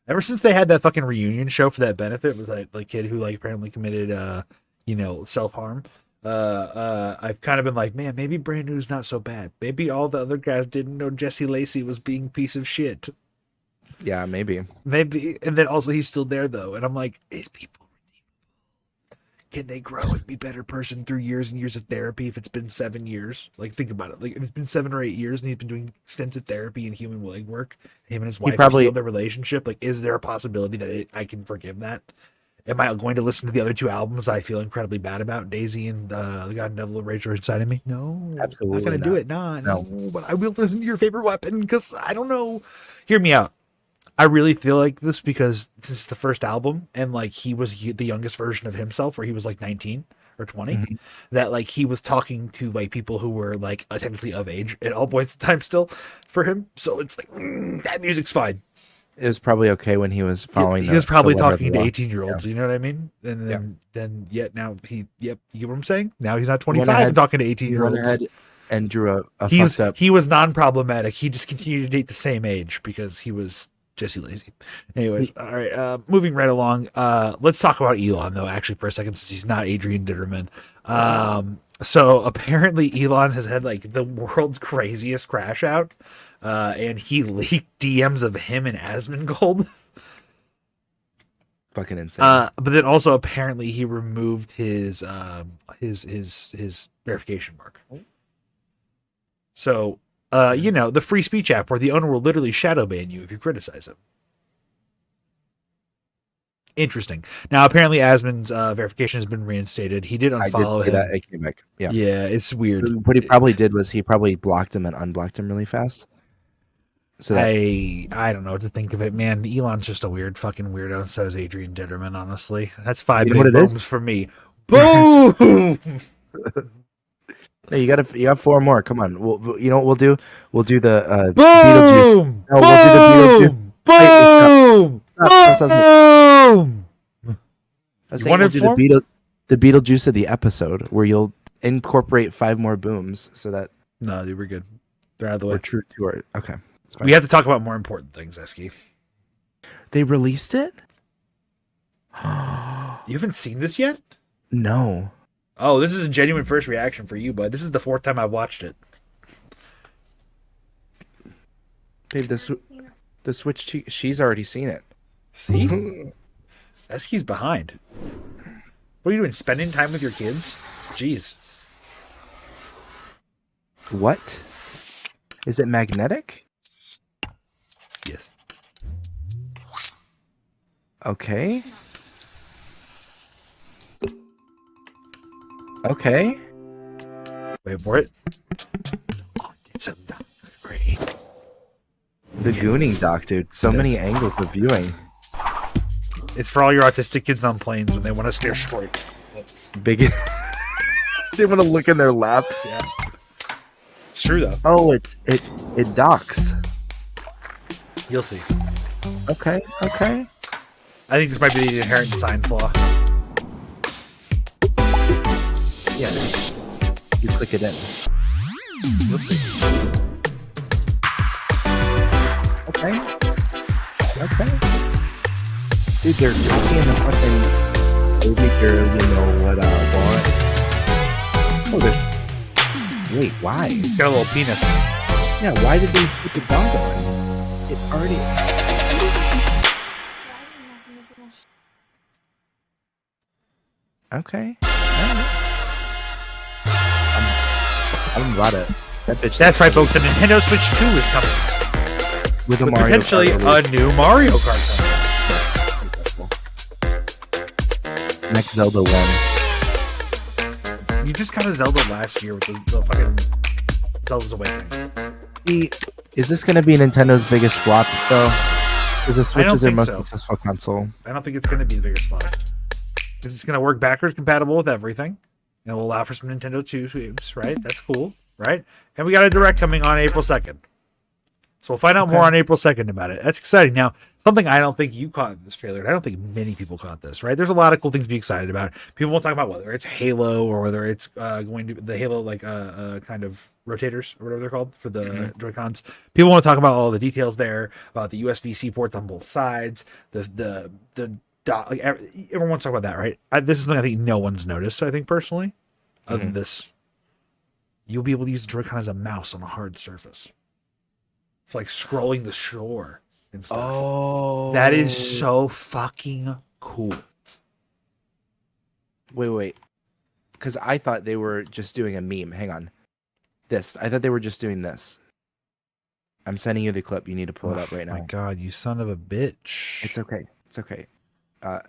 Ever since they had that fucking reunion show for that benefit with that like kid who like apparently committed self-harm. I've kind of been like, man, maybe brand new's not so bad. Maybe all the other guys didn't know Jesse Lacey was being a piece of shit. Yeah, maybe. And then also he's still there though, and I'm like, is people can they grow and be a better person through years and years of therapy if it's been 7 years? Like, think about it. Like, if it's been 7 or 8 years and he's been doing extensive therapy and human leg work, him and his wife have healed their relationship, like, is there a possibility that I can forgive that? Am I going to listen to the other 2 albums I feel incredibly bad about, Daisy and The God Devil Rage Inside of Me? No. Absolutely not going to do it. No. But I will listen to Your Favorite Weapon because, I don't know. Hear me out. I really feel like this because this is the first album and like he was the youngest version of himself where he was like 19 or 20 that like he was talking to like people who were like technically of age at all points in time still for him. So it's like that music's fine. It was probably okay when he was following. He was probably talking to 18-year-olds. You know what I mean? And then now you get what I'm saying? Now he's not 25 and talking to 18-year-olds. And drew a fucked up. He was non-problematic. He just continued to date the same age because he was Jesse Lacy. Anyways, all right. Moving right along. Let's talk about Elon though, actually, for a second, since he's not Adrian Ditterman. So apparently Elon has had like the world's craziest crash out, and he leaked DMs of him and Asmongold. Fucking insane. But then also apparently he removed his verification mark. So. The free speech app where the owner will literally shadow ban you if you criticize him. Interesting. Now, apparently, Asmon's verification has been reinstated. He did unfollow him. That. It came back. Yeah, it's weird. What he probably did was he probably blocked him and unblocked him really fast. So I don't know what to think of it, man. Elon's just a weird fucking weirdo. So is Adrian Ditterman. Honestly, that's 5 big booms for me. Boom. Hey, you got 4 more. Come on. You know what we'll do? We'll do the Beetlejuice. No, we'll do the Beetlejuice. Boom! Boom! I was saying we'll do the Beetlejuice of the episode where you'll incorporate 5 more booms so that. No, dude, we're good. They're out of the way. We're true to our. Okay. We have to talk about more important things, Eski. They released it? You haven't seen this yet? No. Oh, this is a genuine first reaction for you, bud. This is the 4th time I've watched it. Babe, the Switch, she's already seen it. See? Eski's behind. What are you doing, spending time with your kids? Jeez. What? Is it magnetic? Yes. Okay. Okay. Wait for it. Oh, it's a great. The Gooning doc, dude. So many angles of viewing. It's for all your autistic kids on planes when they want to stare straight. Big. They want to look in their laps. Yeah. It's true though. Oh, it docks. You'll see. Okay. I think this might be the inherent design flaw. Yeah, you click it in. You'll see. Okay. Dude, they're talking in the fucking baby girl, you know what I want. Oh, there's. Wait, why? It's got a little penis. Yeah, why did they put the dog on? It already. Okay. I'm about it. That's right, folks. The Nintendo Switch 2 is coming. With Mario potentially Kart a new Mario Kart coming. Next Zelda 1. You just got a Zelda last year with the fucking Zelda's Awakening. See, is this going to be Nintendo's biggest flop, though? Because the Switch is their most successful console. I don't think it's going to be the biggest flop. Because it's going to work backwards compatible with everything. And it will allow for some Nintendo 2 games, right? That's cool, right? And we got a Direct coming on April 2nd. So we'll find out more on April 2nd about it. That's exciting. Now, something I don't think you caught in this trailer, and I don't think many people caught this, right? There's a lot of cool things to be excited about. People will talk about whether it's Halo or whether it's going to the Halo kind of rotators or whatever they're called for the Joy-Cons. People want to talk about all the details there, about the USB-C ports on both sides, the dot. Like everyone wants to talk about that, right? This is something I think no one's noticed. I think personally, other than this, you'll be able to use the Joy-Con as a mouse on a hard surface. It's like scrolling the shore and stuff. Oh, that is so fucking cool. Wait. Because I thought they were just doing a meme. Hang on. I thought they were just doing this. I'm sending you the clip. You need to pull it up right now. Oh my God, you son of a bitch. It's okay.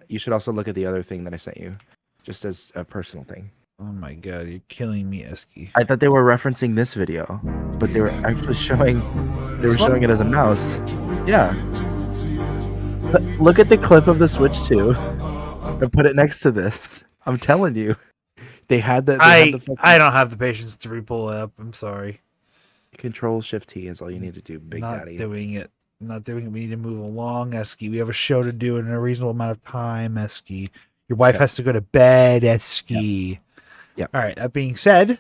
You should also look at the other thing that I sent you, just as a personal thing. Oh my God, you're killing me, Eski. I thought they were referencing this video, but they were actually showing. They were showing it as a mouse. Yeah. But look at the clip of the Switch 2 and put it next to this. I'm telling you, they had that. I don't have the patience to re-pull it up. I'm sorry. Control-Shift-T is all you need to do, Big Daddy. Not doing it. We need to move along, Eski. We have a show to do in a reasonable amount of time, Eski. Your wife has to go to bed, Eski. Yeah. All right. That being said,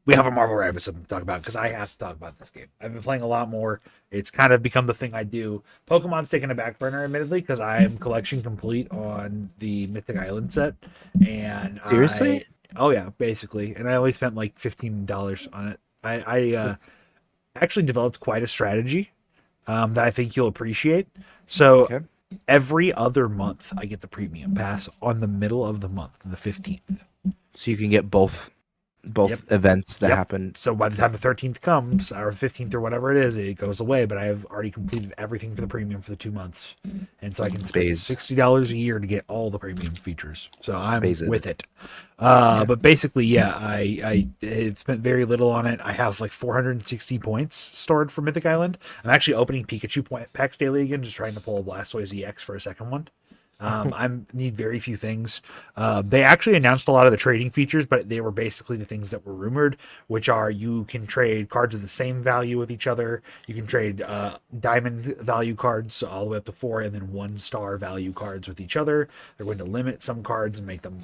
we have a Marvel Rabbit something to talk about because I have to talk about this game. I've been playing a lot more. It's kind of become the thing I do. Pokemon's taken a back burner, admittedly, because I am collection complete on the Mythic Island set. And seriously? Oh yeah, basically. And I only spent like $15 on it. I actually developed quite a strategy that I think you'll appreciate. So every other month, I get the premium pass on the middle of the month, the 15th. So you can get both events that happen. So by the time the 13th comes, or 15th or whatever it is, it goes away. But I have already completed everything for the premium for the 2 months. And so I can spend $60 a year to get all the premium features. So I'm with it. But basically, I spent very little on it. I have like 460 points stored for Mythic Island. I'm actually opening Pikachu point packs daily again, just trying to pull a Blastoise EX for a second one. I need very few things. They actually announced a lot of the trading features, but they were basically the things that were rumored, which are you can trade cards of the same value with each other. You can trade diamond value cards, so all the way up to 4, and then 1-star value cards with each other. They're going to limit some cards and make them,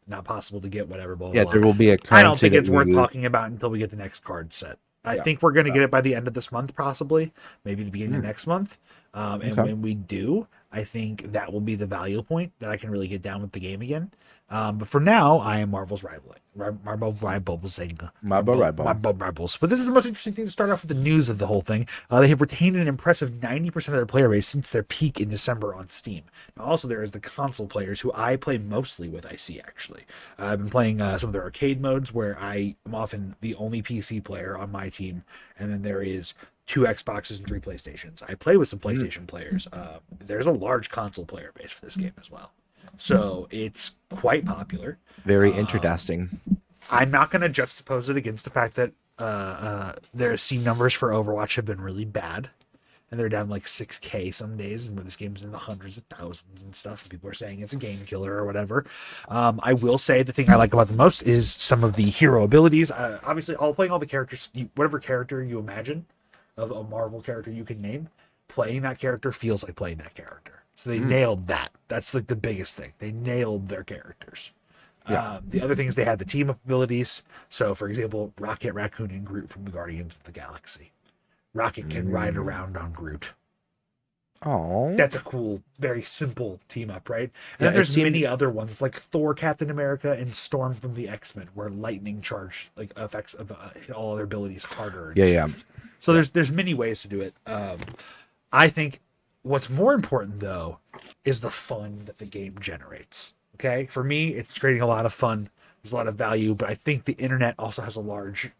not possible to get, whatever. Blah, blah, blah. There will be a I don't think it's worth talking about until we get the next card set. I think we're going to get it by the end of this month, possibly, maybe the beginning of next month. And when we do, I think that will be the value point that I can really get down with the game again. But for now, I am Marvel's Rivals. Marvel Rivals. But this is the most interesting thing to start off with the news of the whole thing. They have retained an impressive 90% of their player base since their peak in December on Steam. Now, also, there is the console players who I play mostly with, I see, actually. I've been playing some of their arcade modes where I am often the only PC player on my team. And then there is 2 Xboxes and 3 PlayStations. I play with some PlayStation players. There's a large console player base for this game as well. So it's quite popular. Very interesting. I'm not going to juxtapose it against the fact that their Steam numbers for Overwatch have been really bad. And they're down like 6K some days, and where this game's in the hundreds of thousands and stuff. And people are saying it's a game killer or whatever. I will say the thing I like about the most is some of the hero abilities. Obviously, playing all the characters, whatever character you imagine of a Marvel character you can name, playing that character feels like playing that character. So they nailed that. That's like the biggest thing. They nailed their characters. The other thing is they have the team up abilities. So, for example, Rocket, Raccoon, and Groot from the Guardians of the Galaxy. Rocket can ride around on Groot. Oh, that's a cool, very simple team up, right? And then there's many other ones like Thor, Captain America, and Storm from the X-Men, where lightning charge affects hit all other abilities harder. So there's many ways to do it. I think what's more important though is the fun that the game generates. Okay, for me, it's creating a lot of fun. There's a lot of value, but I think the internet also has a large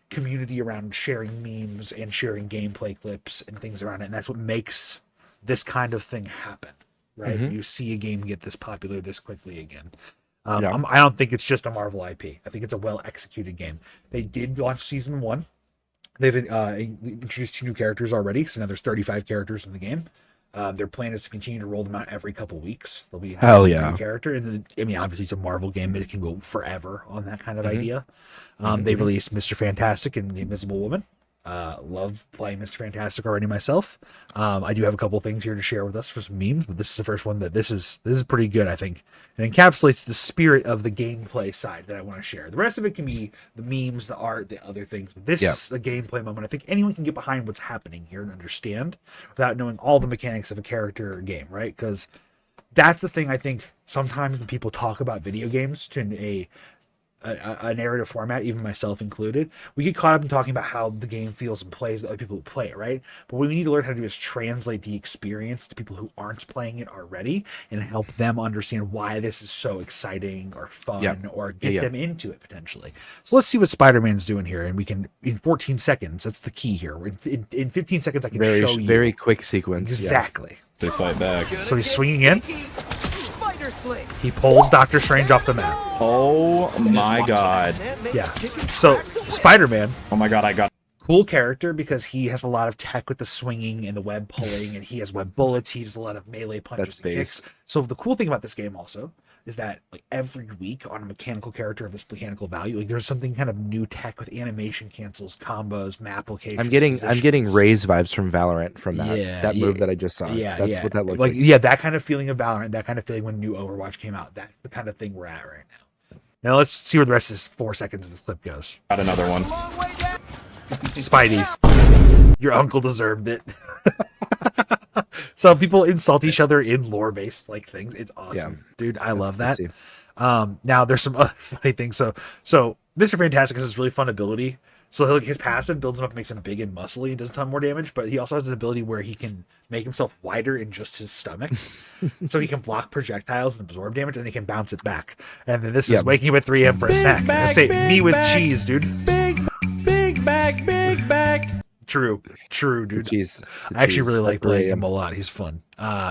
community around sharing memes and sharing gameplay clips and things around it, and that's what makes this kind of thing happen, right? You see a game get this popular this quickly again. I don't think it's just a Marvel IP. I think it's a well-executed game. They did launch season 1. They've introduced 2 new characters already, so now there's 35 characters in the game. Their plan is to continue to roll them out every couple weeks. There'll be a new character, and obviously it's a Marvel game, but it can go forever on that kind of idea. They released Mr. Fantastic and the Invisible Woman. Love playing Mr. Fantastic already myself. I do have a couple things here to share with us for some memes, but this is the first one that this is pretty good, I think. It encapsulates the spirit of the gameplay side that I want to share. The rest of it can be the memes, the art, the other things, but this is a gameplay moment. I think anyone can get behind what's happening here and understand without knowing all the mechanics of a character or game, right? Because that's the thing I think sometimes when people talk about video games to a narrative format, even myself included, we get caught up in talking about how the game feels and plays to other people who play it, right? But what we need to learn how to do is translate the experience to people who aren't playing it already and help them understand why this is so exciting or fun or get them into it potentially. So let's see what Spider-Man's doing here, and we can, in 14 seconds, that's the key here. In 15 seconds, I can show you. Very quick sequence. Exactly. They fight back. So he's swinging in. He pulls Doctor Strange off the map. Oh my god. Yeah. So Spider-Man. Oh my god, I got cool character because he has a lot of tech with the swinging and the web pulling, and he has web bullets. He has a lot of melee punches and kicks. So the cool thing about this game also is that like every week on a mechanical character of this mechanical value, like there's something kind of new tech with animation cancels, combos, map locations. I'm getting Raze vibes from Valorant from that move that I just saw. That's what that looks like. Yeah, that kind of feeling of Valorant, that kind of feeling when new Overwatch came out. That's the kind of thing we're at right now. Now let's see where the rest of this 4 seconds of the clip goes. Got another one. Spidey, your uncle deserved it. So people insult each other in lore-based like things. It's awesome, dude. I love that. Now there's some other funny things. So Mr. Fantastic has this really fun ability. So his passive builds him up, makes him big and muscly, and does a ton more damage. But he also has an ability where he can make himself wider in just his stomach, so he can block projectiles and absorb damage, and he can bounce it back. And then this is waking him at 3 a.m. for a snack. I say me with cheese, dude. Big back. True, dude. I actually really like playing him a lot. He's fun.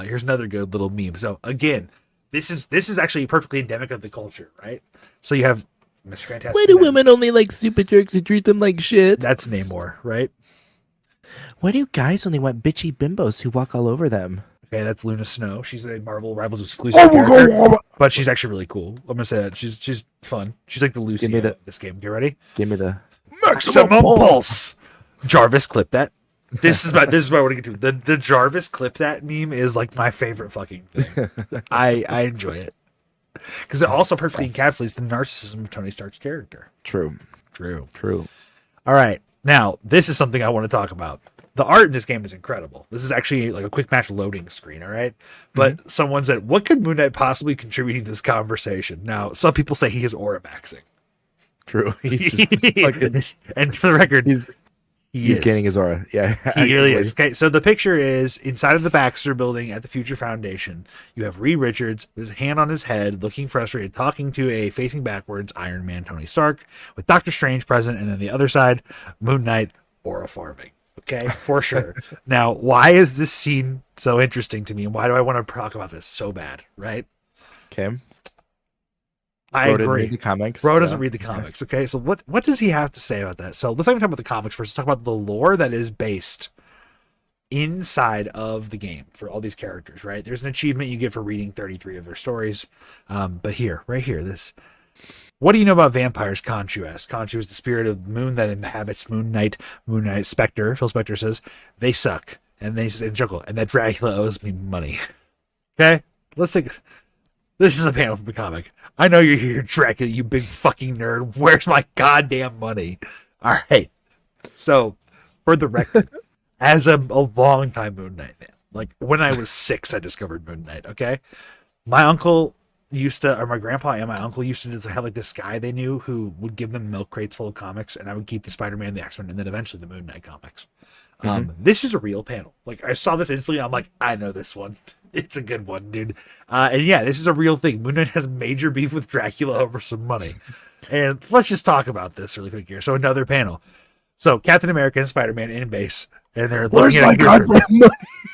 Here's another good little meme. So again, this is actually perfectly endemic of the culture, right? So you have Mr. Fantastic. Why do women only like super jerks and treat them like shit? That's Namor, right? Why do guys only want bitchy bimbos who walk all over them? Okay, that's Luna Snow. She's a Marvel Rivals exclusive character, but she's actually really cool. I'm gonna say that she's fun. She's like the Lucy of this game. Get ready? Give me the maximum pulse. Jarvis, clip that. This is what I want to get to. The Jarvis clip that meme is like my favorite fucking thing. I enjoy it because it also perfectly encapsulates the narcissism of Tony Stark's character. True. All right, now this is something I want to talk about. The art in this game is incredible. This is actually like a quick match loading screen, all right? But someone said, what could Moon Knight possibly contribute to this conversation? Now, some people say he is aura maxing. True. He's just fucking... And for the record, he's gaining his aura. Yeah. He really is. Okay, so the picture is inside of the Baxter building at the Future Foundation. You have Reed Richards with his hand on his head, looking frustrated, talking to a facing backwards Iron Man Tony Stark, with Doctor Strange present, and then the other side, Moon Knight aura farming. Okay, for sure. Now, why is this scene so interesting to me, and why do I want to talk about this so bad, right? Okay. I Bro agree. didn't read the comics. Bro doesn't read the comics. Okay, so what does he have to say about that? So let's not even talk about the comics first. Let's talk about the lore that is based inside of the game for all these characters, right? There's an achievement you get for reading 33 of their stories. But right here, this... What do you know about vampires? Khonshu asks. Khonshu is the spirit of the moon that inhabits Moon Knight. Moon Knight Spectre. Phil Spector says, they suck. And they chuckle. And that Dracula owes me money. Okay? Let's take... This is a panel from the comic. I know you're here, Dracula, you big fucking nerd. Where's my goddamn money? All right. So, for the record, as a long-time Moon Knight fan, like when I was 6, I discovered Moon Knight, okay? My uncle... my grandpa and my uncle used to just have like this guy they knew who would give them milk crates full of comics, and I would keep the Spider-Man, the X-Men, and then eventually the Moon Knight comics. This is a real panel. Like I saw this instantly, I'm like, I know this one. It's a good one, dude. And yeah, this is a real thing. Moon Knight has major beef with Dracula over some money. And let's just talk about this really quick here. So another panel. So Captain America and Spider-Man in base, and they're looking at goddamn money?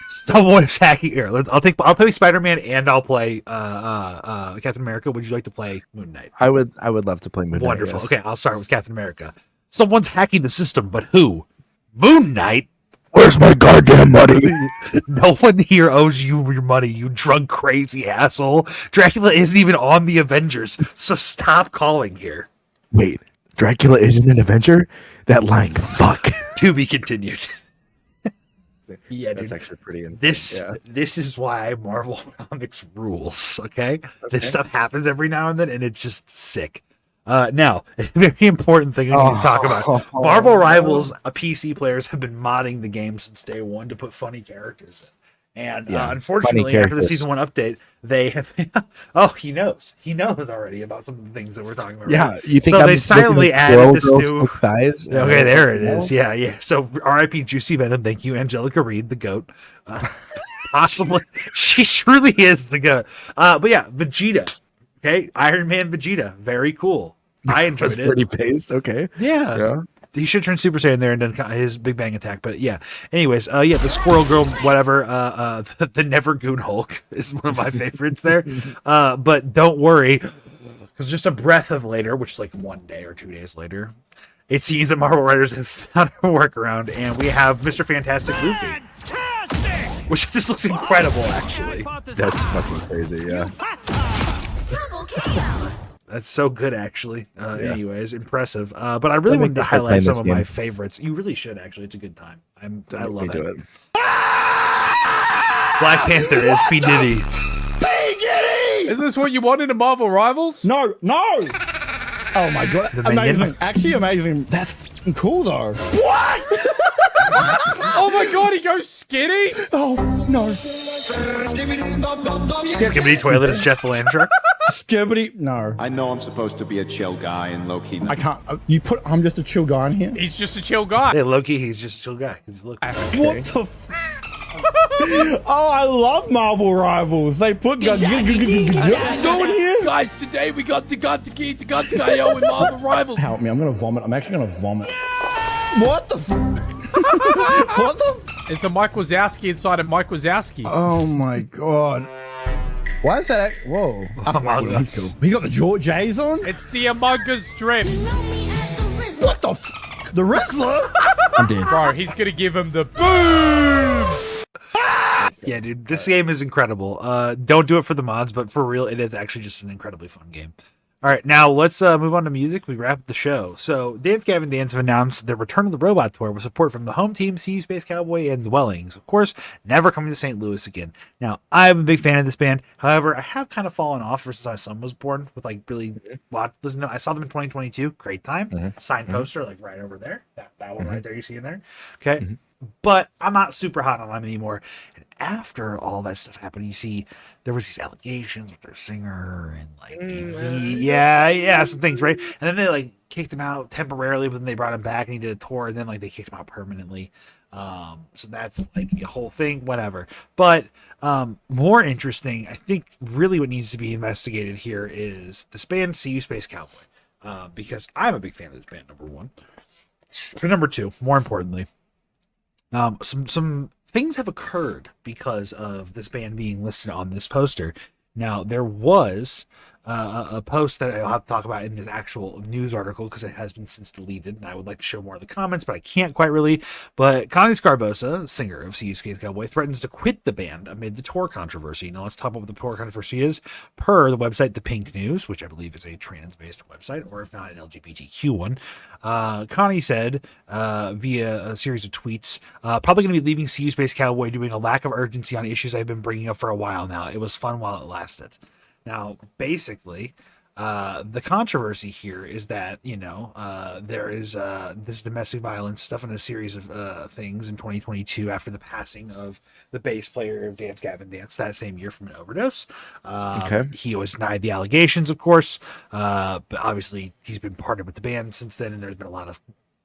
Someone is hacking here. I'll play Spider-Man and I'll play Captain America. Would you like to play Moon Knight? I would love to play Moon Knight. Wonderful. Yes. Okay, I'll start with Captain America. Someone's hacking the system, but who? Moon Knight? Where's my goddamn money? No one here owes you your money, you drunk crazy asshole. Dracula isn't even on the Avengers, so stop calling here. Wait, Dracula isn't an Avenger? That lying fuck. To be continued. Yeah, that's dude. actually pretty insane. This is why Marvel Comics rules. Okay? This stuff happens every now and then, and it's just sick. Now, a very important thing we need to talk about. Marvel Rivals PC players have been modding the game since day one to put funny characters in. And unfortunately, after the season 1 update, they have. Oh, he knows. He knows already about some of the things that we're talking about. Yeah, right? you think so they silently added this new. Size? Okay, there it is. Yeah. So, R.I.P. Juicy Venom. Thank you, Angelica Reed, the goat. Possibly, she truly is the goat. But yeah, Vegeta. Okay, Iron Man Vegeta. Very cool. I enjoyed it. Pretty based. Okay. Yeah. He should turn Super Saiyan there and done his Big Bang attack. But yeah. Anyways, the Squirrel Girl, whatever. The Never Goon Hulk is one of my favorites there. But don't worry, because just a breath of later, which is like 1 day or 2 days later, it seems that Marvel writers have found a workaround, and we have Mr. Fantastic Luffy. Which this looks incredible, actually. That's fucking crazy. Yeah. That's so good, actually. Anyways, impressive. But I really wanted to highlight some of my favorites. You really should, actually. It's a good time. I love it. Black Panther is P. Diddy. P. Diddy! Is this what you want in a Marvel Rivals? No. Oh my god, amazing. Actually amazing. That's cool, though. What? Oh my god, he goes skinny? Oh, no. Skibbity Toilet is Jeff Landry. Skibbity, no. I know I'm supposed to be a chill guy and low-key. I can't. I'm just a chill guy in here? He's just a chill guy. Yeah, Loki, he's just a chill guy. He's Loki. What the Oh, I love Marvel Rivals. They put going here. Guys, today we got the KO in Marvel Rivals. Help me, I'm gonna vomit. I'm actually gonna vomit. What the What the It's a Mike Wazowski inside of Mike Wazowski. Oh my god. Why is that? Whoa. Among Us. He got the George J's on? It's the Among Us strip. What the The wrestler? I'm dead. Bro, he's gonna give him the boom! Yeah, dude, this game is incredible. Don't do it for the mods, but for real, it is actually just an incredibly fun game. All right, now let's move on to music. We wrap up the show. So, Dance Gavin Dance have announced their Return of the Robot tour with support from the home team, CU Space Cowboy, and Dwellings. Of course, never coming to St. Louis again. Now, I'm a big fan of this band. However, I have kind of fallen off ever since my son was born with like really listen to. I saw them in 2022. Great time. Signed poster, like right over there. That one right there you see in there. Okay. But I'm not super hot on them anymore. And after all that stuff happened, you see there was these allegations with their singer and like DV. Yeah, some things, right? And then they like kicked him out temporarily, but then they brought him back and he did a tour, and then like they kicked him out permanently. So that's like the whole thing, whatever. But more interesting, I think really what needs to be investigated here is this band CU Space Cowboy. Because I'm a big fan of this band, number one. For number two, more importantly, some things have occurred because of this band being listed on this poster. Now, there was a post that I'll have to talk about in this actual news article because it has been since deleted, and I would like to show more of the comments, but I can't quite really. But Connie Scarbosa, singer of CU Space Cowboy, threatens to quit the band amid the tour controversy. Now, let's talk about what the tour controversy is. Per the website The Pink News, which I believe is a trans-based website, or if not, an LGBTQ one, Connie said via a series of tweets, probably going to be leaving CU Space Cowboy doing a lack of urgency on issues I've been bringing up for a while now. It was fun while it lasted. Now, basically, the controversy here is that, there is this domestic violence stuff in a series of things in 2022 after the passing of the bass player of Dance Gavin Dance that same year from an overdose. He was denied the allegations, of course, but obviously he's been partnered with the band since then, and there's been a lot of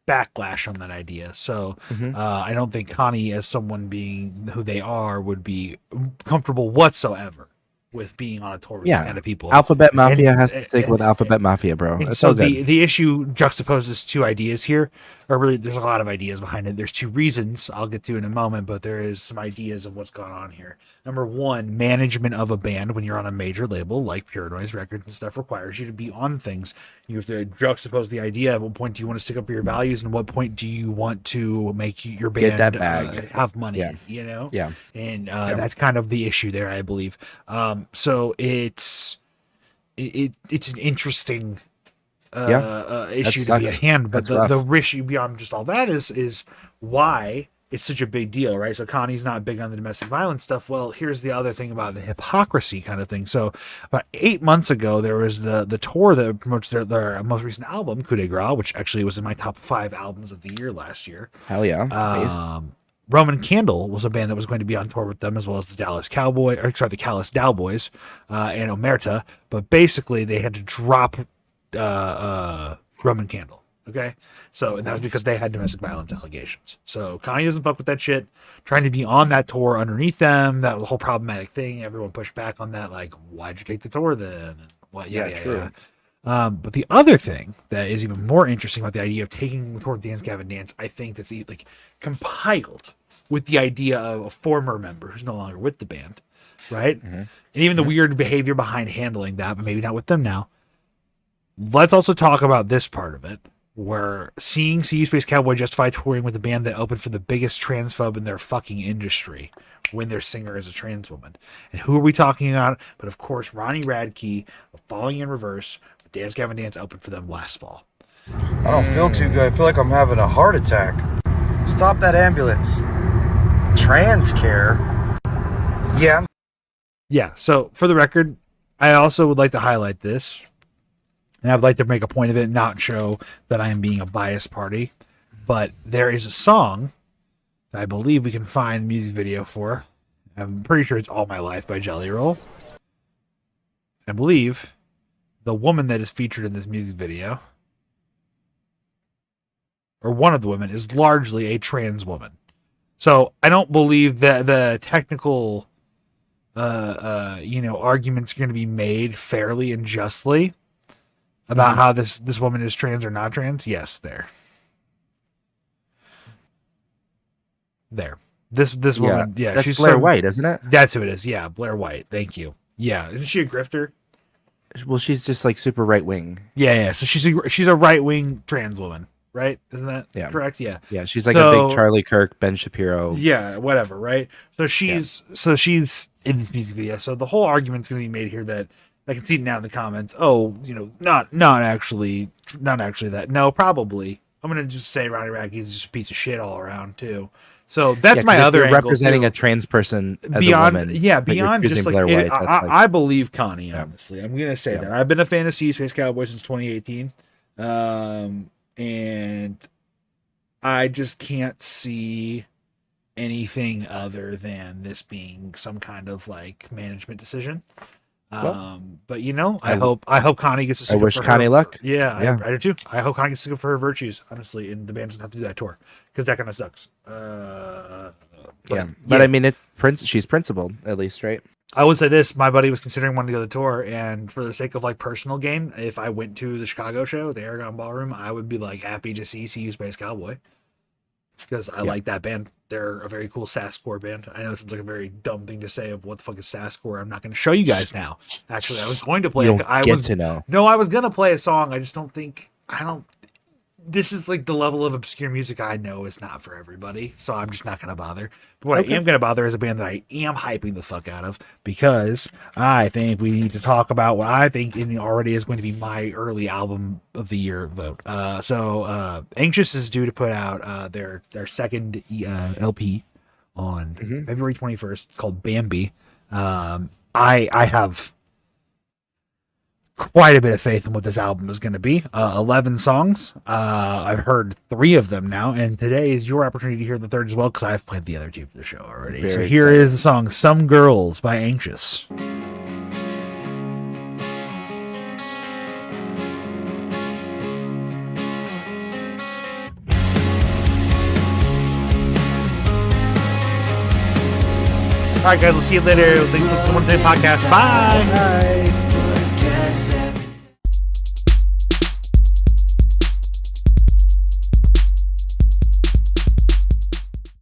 backlash on that idea. So I don't think Connie, as someone being who they are, would be comfortable whatsoever with being on a tour with these kind of people. Alphabet Mafia has to stick with Alphabet Mafia, bro. It's so the issue juxtaposes two ideas here, or really there's a lot of ideas behind it. There's two reasons I'll get to in a moment, but there is some ideas of what's going on here. Number one, management of a band when you're on a major label like Pure Noise Records and stuff requires you to be on things. You have to juxtapose the idea. At what point do you want to stick up for your values, and what point do you want to make your band get that bag. Have money? Yeah. And that's kind of the issue there, I believe. So it's an interesting issue to be at hand. But the issue beyond just all that is why it's such a big deal, right? So Connie's not big on the domestic violence stuff. Well, here's the other thing about the hypocrisy kind of thing. So about 8 months ago, there was the tour that promotes their most recent album, Coup de Grace, which actually was in my top 5 albums of the year last year. Hell yeah. Roman Candle was a band that was going to be on tour with them, as well as the Callous Cowboys and Omerta. But basically, they had to drop Roman Candle. Okay, so and that was because they had domestic violence allegations. So Kanye doesn't fuck with that shit. Trying to be on that tour underneath them, that was a whole problematic thing. Everyone pushed back on that, like, why'd you take the tour then? Well, true. But the other thing that is even more interesting about the idea of taking the tour Dance Gavin Dance, I think that's like compiled with the idea of a former member who's no longer with the band, right? Mm-hmm. And even the weird behavior behind handling that, but maybe not with them now. Let's also talk about this part of it, where seeing See You Space Cowboy justify touring with a band that opened for the biggest transphobe in their fucking industry when their singer is a trans woman. And who are we talking about? But of course, Ronnie Radke of Falling in Reverse, with Dance Gavin Dance opened for them last fall. I don't feel too good. I feel like I'm having a heart attack. Stop that ambulance. Trans care? Yeah. Yeah, so for the record, I also would like to highlight this. And I would like to make a point of it, not show that I am being a biased party. But there is a song that I believe we can find a music video for. I'm pretty sure it's All My Life by Jelly Roll. I believe the woman that is featured in this music video, or one of the women, is largely a trans woman. So I don't believe that the technical arguments are going to be made fairly and justly about how this woman is trans or not trans. Yes, there. This woman, yeah, that's she's Blair White, isn't it? That's who it is. Yeah, Blair White. Thank you. Yeah, isn't she a grifter? Well, she's just like super right wing. Yeah. So she's a right wing trans woman, right? Isn't that correct? Yeah. Yeah, she's like a big Charlie Kirk, Ben Shapiro. Yeah, whatever, right? So she's in this music video. So the whole argument's going to be made here that I can see now in the comments. Oh, not actually that. No, probably. I'm going to just say Ronnie Radke is just a piece of shit all around too. So that's my other angle. Representing a trans person as a woman. Yeah, beyond just like, White, I believe Connie, honestly. I'm going to say that. I've been a fan of See You Space Cowboy since 2018. And I just can't see anything other than this being some kind of like management decision. But I hope Connie gets to stick I wish Connie luck. Yeah. I do too. I hope Connie gets to stick up for her virtues, honestly, and the band doesn't have to do that tour because that kind of sucks. But I mean, she's principled at least, right? I would say this: my buddy was considering wanting to go to the tour, and for the sake of like personal gain, if I went to the Chicago show, the Aragon Ballroom, I would be like happy to see You Space Cowboy because I like that band. They're a very cool sasscore band. I know it sounds like a very dumb thing to say of what the fuck is sasscore. I'm not going to show you guys now. Actually, I was going to play. I was going to play a song. I just don't think. This is like the level of obscure music I know is not for everybody, so I'm just not going to bother. But what I am going to bother is a band that I am hyping the fuck out of because I think we need to talk about what I think already is going to be my early album of the year vote. So Anxious is due to put out their second LP on February 21st. It's called Bambi. I have quite a bit of faith in what this album is going to be. 11 songs. I've heard 3 of them now, and today is your opportunity to hear the third as well, because I've played the other 2 for the show already. Very so here is the song Some Girls by Anxious. All right, guys, we'll see you later. Thanks for the One Day Podcast. Bye.